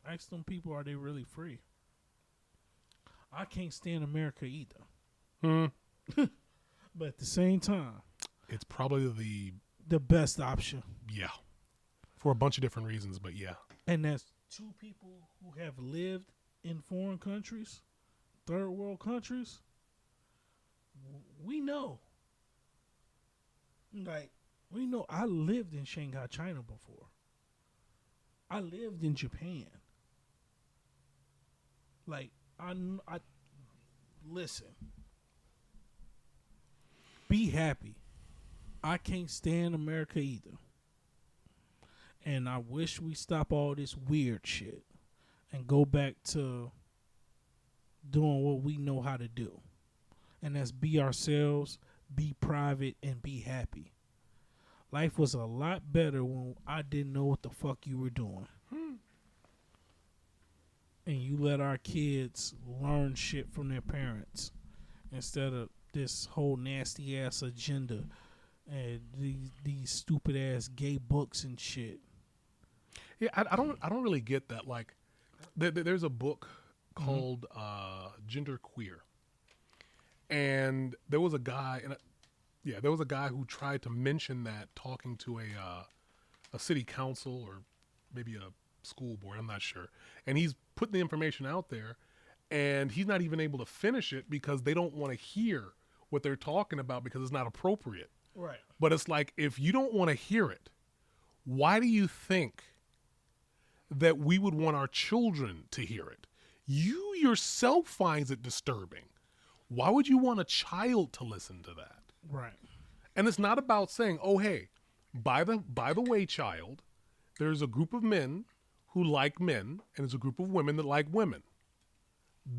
ask them people, are they really free? I can't stand America either. But at the same time, it's probably the best option. Yeah. For a bunch of different reasons, but yeah. And that's two people who have lived in foreign countries, third world countries. We know. Like, we know. I lived in Shanghai, China before. I lived in Japan. Like, I listen. Be happy. I can't stand America either. And I wish we stop all this weird shit and go back to doing what we know how to do. And that's be ourselves, be private, and be happy. Life was a lot better when I didn't know what the fuck you were doing. And you let our kids learn shit from their parents instead of this whole nasty ass agenda and these stupid ass gay books and shit. Yeah, I don't really get that. Like, there's a book called Gender Queer, and there was a guy, there was a guy who tried to mention that talking to a city council or maybe a school board. I'm not sure, and he's putting the information out there, and he's not even able to finish it because they don't want to hear what they're talking about because it's not appropriate. Right. But it's like, if you don't want to hear it, why do you think that we would want our children to hear it? You yourself finds it disturbing. Why would you want a child to listen to that? Right. And it's not about saying, oh, hey, by the way, child, there's a group of men who like men, and there's a group of women that like women.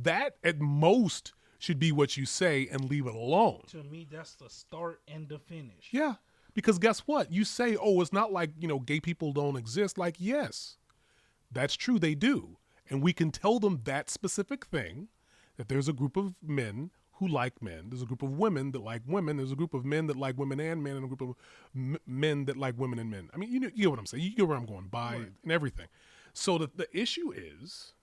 That, at most, should be what you say and leave it alone. To me, that's the start and the finish. Yeah. Because guess what? You say, oh, it's not like, gay people don't exist. Like, yes, that's true. They do. And we can tell them that specific thing, that there's a group of men who like men. There's a group of women that like women. There's a group of men that like women and men, and a group of men that like women and men. I mean, you get what I'm saying. You get where I'm going by and everything. So the issue is,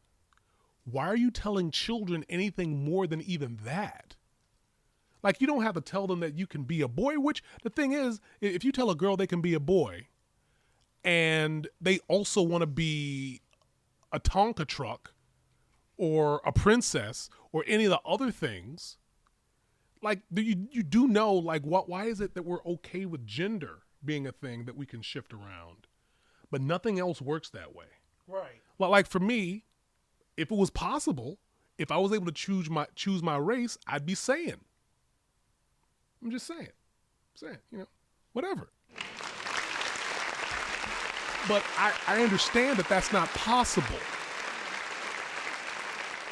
why are you telling children anything more than even that? Like, you don't have to tell them that you can be a boy, which the thing is, if you tell a girl they can be a boy and they also want to be a Tonka truck or a princess or any of the other things, like, you do know, like, why is it that we're okay with gender being a thing that we can shift around, but nothing else works that way? Right. Like, for me, if it was possible, if I was able to choose my race, I'd be Saiyan. I'm just saying, whatever. But I understand that that's not possible.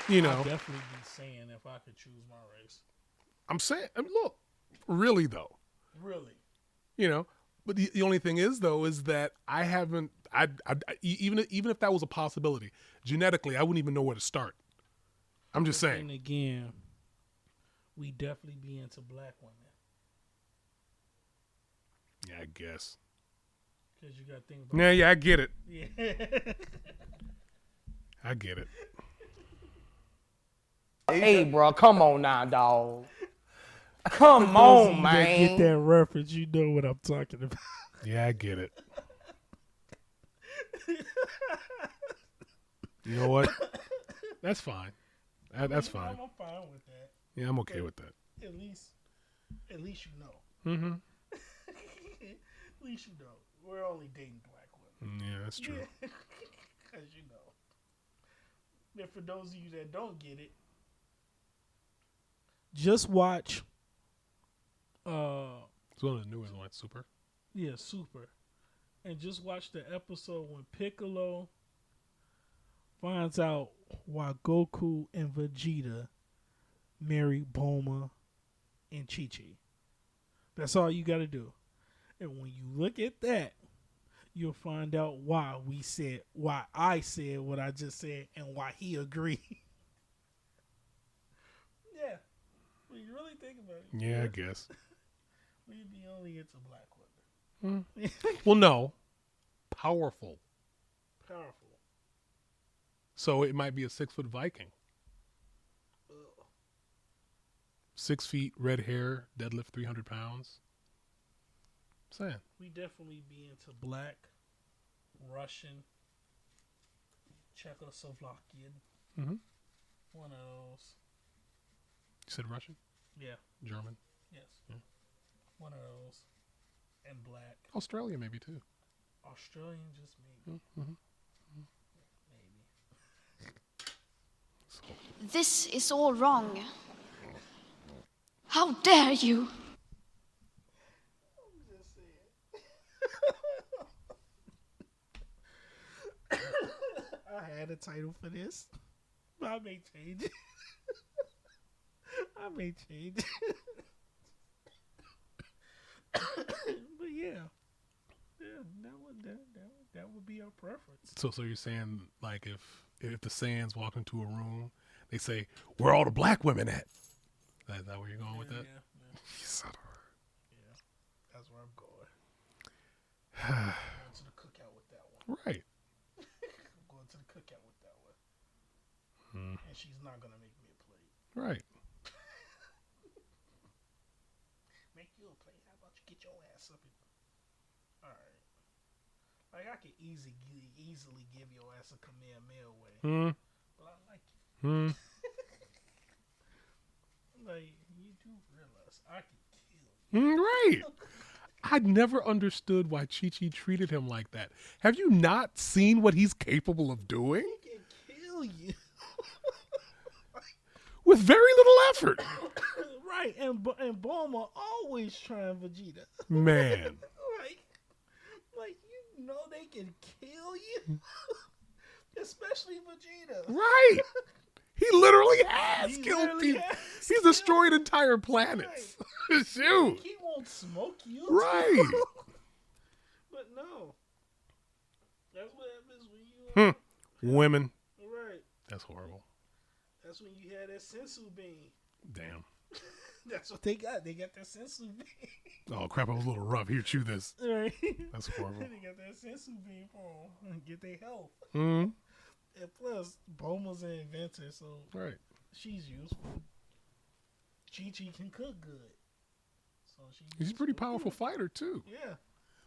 I'd definitely be saying if I could choose my race. I'm saying, look, really though. Really. But the only thing is though, is that I haven't, even if that was a possibility, genetically, I wouldn't even know where to start. I'm just saying. And again, we definitely be into black women. Yeah, I guess. Because you got to think about Yeah, I get it. Yeah. I get it. Hey, bro, come on now, dog. For Come those of on, you that get man. that reference, you know what I'm talking about. Yeah, I get it. You know what? That's fine. That's fine. I'm fine with that. Yeah, I'm okay with that. At least you know. Mm-hmm. At least you know. We're only dating black women. Yeah, that's true. Because you know. And for those of you that don't get it, just watch. It's one of the newest ones, Super. Yeah, Super. And just watch the episode when Piccolo finds out why Goku and Vegeta marry Bulma and Chi-Chi. That's all you got to do. And when you look at that, you'll find out why I said what I just said and why he agreed. Yeah. When you really think about it. Yeah, I guess. We'd be only into black women. Well, no. Powerful. Powerful. So it might be a 6-foot Viking. 6 feet, red hair, deadlift 300 pounds. Saying. We definitely be into black, Russian, Czechoslovakian. Mm-hmm. One of those. You said Russian? Yeah. German? Yes. Yeah. One of those. And black. Australia maybe too. Australian, just maybe. Mm-hmm. Maybe. This is all wrong. How dare you? I had a title for this. But I may change it. I may change it. But yeah. Yeah, that would be our preference. So you're saying, like, if the Saiyans walk into a room, they say, "Where are all the black women at?" Is that where you're going with that? Yeah. You son of Yeah. That's where I'm going. Going to the cookout with that one. a- Right. she's not gonna make me a plate. Right. Make you a plate? How about you get your ass up? All right. Like I could easily give your ass a Kamehameha way, but I like you. Like you do realize I can kill you. Right. I never understood why Chi-Chi treated him like that. Have you not seen what he's capable of doing? He can kill you. With very little effort. Right, and Bulma always trying Vegeta. Man. like you know they can kill you, especially Vegeta. Right. He literally has killed people. He's destroyed entire planets. Right. Shoot. He won't smoke you. Right. But no. That's what happens when you... Women. Right. That's horrible. That's when you had that sensu bean. Damn. That's what they got. They got that sensu bean. Oh, crap. I was a little rough. Here, chew this. Right. That's horrible. They got that sensu bean for them and get their health. Mm-hmm. And plus, Bulma's an inventor, so right. She's useful. Chi-Chi can cook good. So she's a pretty powerful fighter, too. Yeah.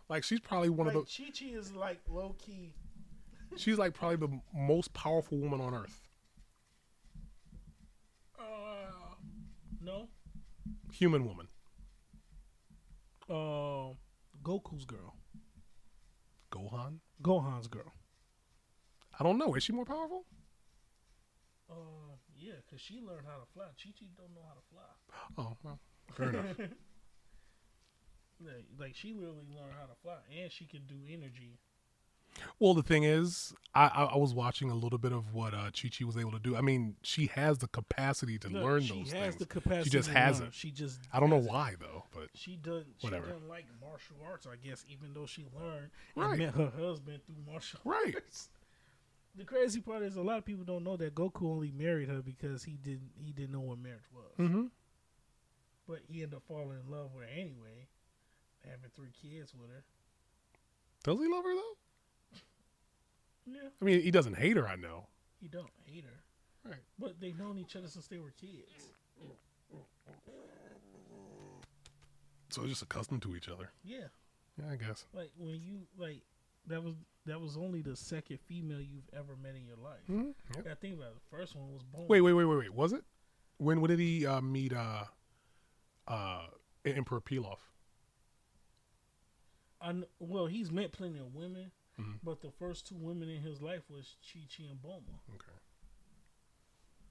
Like, she's probably one of the... Chi-Chi is, like, low-key. She's, like, probably the most powerful woman on Earth. No. Human woman. Goku's girl. Gohan's girl. I don't know. Is she more powerful? Yeah, because she learned how to fly. Chi-Chi don't know how to fly. Oh, well, fair enough. Like, she really learned how to fly, and she can do energy. Well, the thing is, I was watching a little bit of what Chi-Chi was able to do. I mean, she has the capacity to learn those things. She has the capacity. She just hasn't. She just. I don't know why though, but she doesn't. Whatever. She doesn't like martial arts, I guess, even though she learned right. and met her husband through martial right. arts. The crazy part is a lot of people don't know that Goku only married her because he didn't know what marriage was. Mm-hmm. But he ended up falling in love with her anyway, having 3 kids with her. Does he love her though? Yeah. I mean, he doesn't hate her, I know. He don't hate her. Right. But they've known each other since they were kids. So they're just accustomed to each other. Yeah. Yeah, I guess. Like when you that was only the second female you've ever met in your life. Mm-hmm. Yep. I think about it. The first one was Bulma. Wait. Was it? When did he meet Emperor Pilaf? Well, he's met plenty of women. Mm-hmm. But the first 2 women in his life was Chi-Chi and Bulma.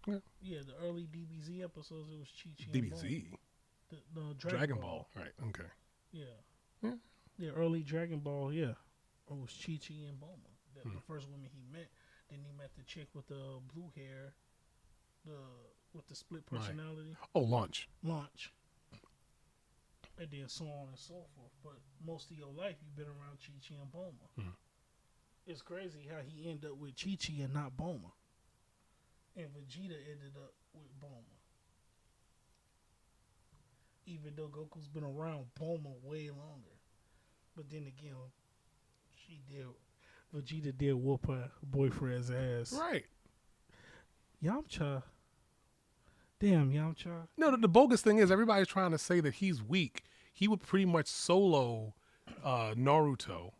Okay. Yeah, the early DBZ episodes, it was Chi-Chi and Bulma. DBZ? The Dragon Ball. Right, okay. Yeah. The early Dragon Ball, yeah. It was Chi-Chi and Bulma. The first women he met. Then he met the chick with the blue hair, with the split personality. Right. Oh, Launch. And then so on and so forth. But most of your life, you've been around Chi-Chi and Bulma. Mm. It's crazy how he ended up with Chi-Chi and not Bulma. And Vegeta ended up with Bulma. Even though Goku's been around Bulma way longer. But then again, Vegeta did whoop her boyfriend's ass. Right. Yamcha. Damn, Yamcha. No, the bogus thing is everybody's trying to say that he's weak. He would pretty much solo Naruto.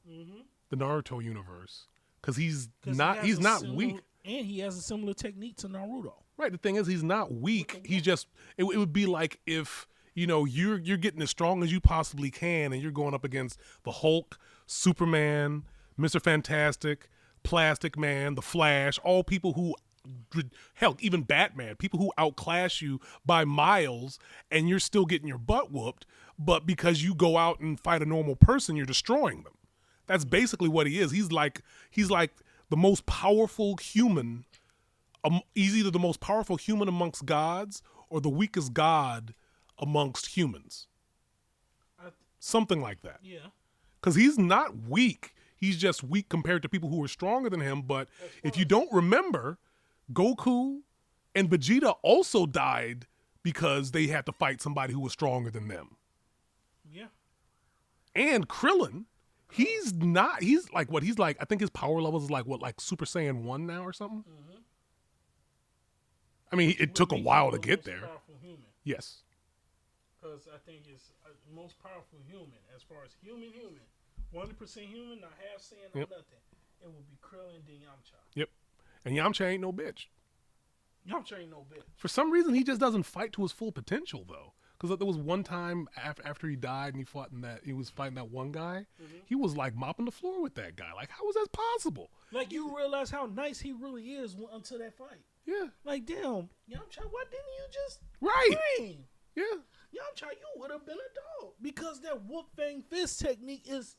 Mm-hmm. The Naruto universe. Because he's not weak. And he has a similar technique to Naruto. Right. The thing is, he's not weak. He's just, it would be like if, you're getting as strong as you possibly can and you're going up against the Hulk, Superman, Mr. Fantastic, Plastic Man, the Flash, all people who, hell, even Batman, people who outclass you by miles and you're still getting your butt whooped, but because you go out and fight a normal person, you're destroying them. That's basically what he is. He's like the most powerful human. He's either the most powerful human amongst gods or the weakest god amongst humans. Something like that. Yeah. Because he's not weak. He's just weak compared to people who are stronger than him. But if you don't remember, Goku and Vegeta also died because they had to fight somebody who was stronger than them. Yeah. And Krillin, I think his power levels is like Super Saiyan 1 now or something? Mm-hmm. I mean, it took a while to get there. Powerful human. Yes. Because I think it's the most powerful human as far as human. 100% human, not half Saiyan, or nothing. It would be Krillin, then Yamcha. Yep. And Yamcha ain't no bitch. Yamcha ain't no bitch. For some reason, he just doesn't fight to his full potential, though. Because there was one time after he died and he was fighting that one guy, he was like mopping the floor with that guy. Like, how was that possible? Like, you realize how nice he really is until that fight. Yeah. Like, damn, Yamcha, why didn't you just train? Yeah. Yamcha, you would have been a dog. Because that whoop fang fist technique is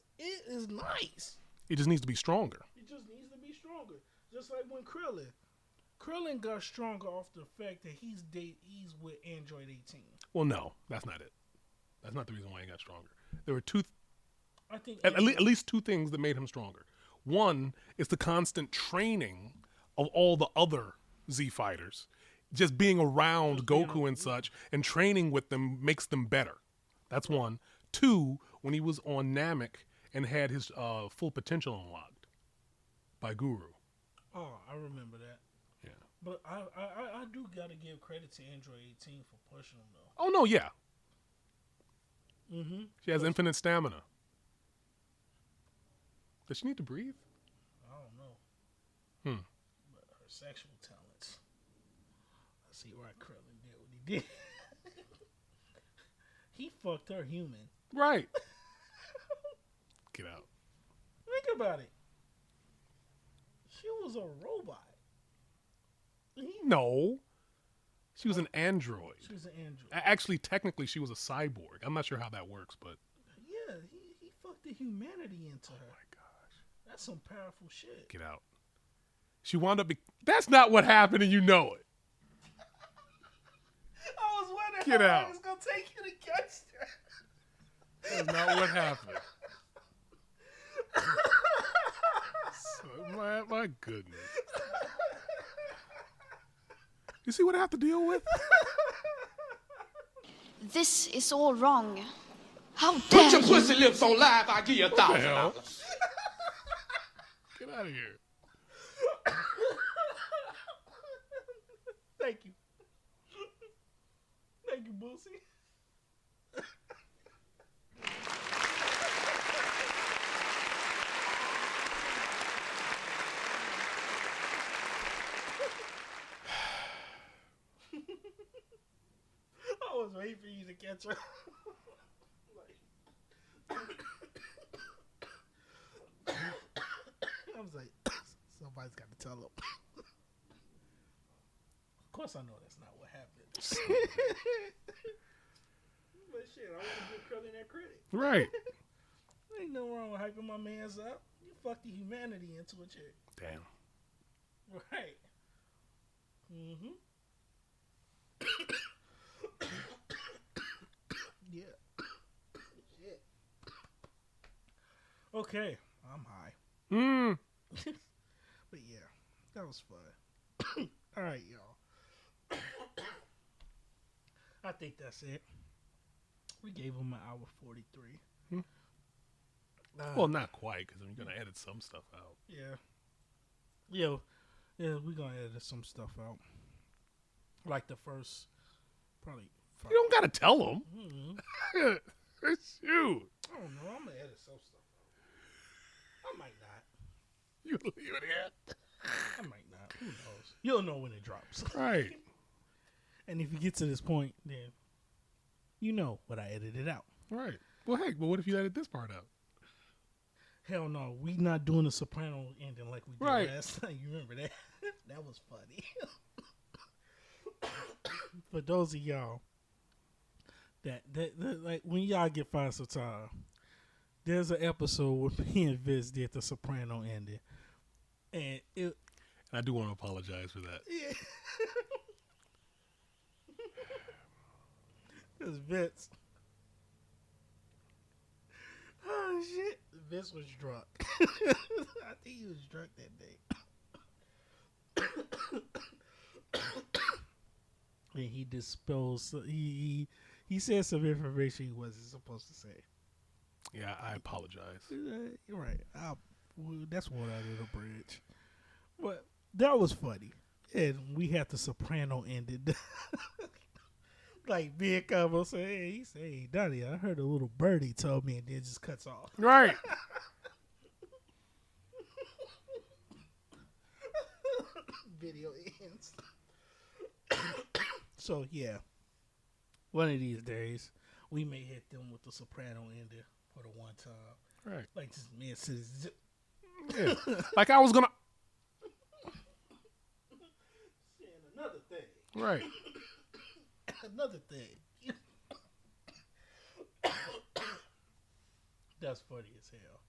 nice. It just needs to be stronger. It just needs to be stronger. Just like when Krillin got stronger off the fact that he's with Android 18. Well, no, that's not it. That's not the reason why he got stronger. There were two, I think at least two things that made him stronger. One is the constant training of all the other Z fighters. Just being around Goku and such and training with them makes them better. That's one. Two, when he was on Namek and had his full potential unlocked by Guru. Oh, I remember that. Yeah. But I do gotta give credit to Android 18 for pushing him though. Oh no, yeah. Mm-hmm. She has infinite stamina. Does she need to breathe? I don't know. But her sexual talents. I see why Krillin did what he did. He fucked her human. Right. Get out. Think about it. She was a robot. No. She was an android. She was an android. Actually, technically, she was a cyborg. I'm not sure how that works, but... Yeah, he fucked the humanity into her. Oh, my gosh. That's some powerful shit. Get out. She wound up... That's not what happened, and you know it. I was wondering Get how out. long it's going to take you to catch that. That's not what happened. My goodness. You see what I have to deal with? This is all wrong. How Put dare your you? pussy lips on live, I'll give you $1,000. Get out of here. Thank you. Thank you, Boosie. I was waiting for you to catch her. I was like, somebody's got to tell him. Of course, I know that's not what happened. But shit, I want to give Krillin that credit. Right. Ain't no wrong with hyping my mans up. You fucked the humanity into a chick. Damn. Right. Mm-hmm. Yeah. Shit. Okay, I'm high. But yeah, that was fun. All right, y'all. I think that's it. We gave him an hour 43. Well, not quite, because you're going to edit some stuff out. Yeah. Yeah, we're going to edit some stuff out. Like the first, probably. You don't got to tell them. Mm-hmm. Shoot. I don't know. I'm going to edit some stuff out. I might not. You leave it here. I might not. Who knows? You'll know when it drops. Right. And if you get to this point, then you know what I edited out. Right. Well, heck, but what if you edit this part out? Hell no. We not doing the Soprano ending like we did Right. last time. You remember that? That was funny. For those of y'all that like when y'all get find some time, there's an episode where me and Vince did the Soprano ending, and it. I do want to apologize for that. Yeah. Because Vince. Oh shit! Vince was drunk. I think he was drunk that day. And he disposed. He said some information he wasn't supposed to say. Yeah, I apologize. You're right. That's water under the bridge. But that was funny. And we had the soprano ended. Like Big Combo say, hey, he say, hey, Donnie, I heard a little birdie told me, and then just cuts off. Right. Video ends. So yeah, one of these days we may hit them with the soprano ending for the one time. Right. Like this man says, Yeah. Like I was gonna. saying another thing. Right. Another thing. That's funny as hell.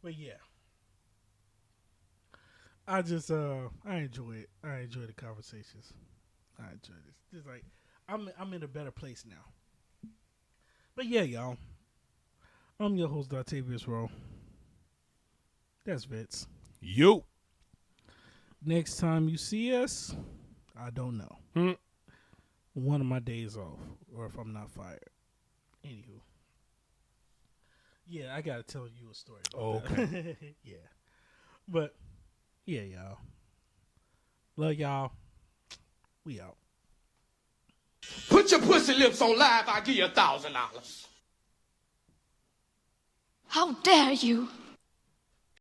But yeah. I just I enjoy it. I enjoy the conversations. I enjoy this. It's like I'm in a better place now. But yeah, y'all. I'm your host, Octavius Rowe. That's Vince. You. Next time you see us, I don't know. One of my days off, or if I'm not fired. Anywho. Yeah, I gotta tell you a story about that. Yeah. But yeah, y'all. Love y'all. We out. Put your pussy lips on live, I'll give you $1,000. How dare you?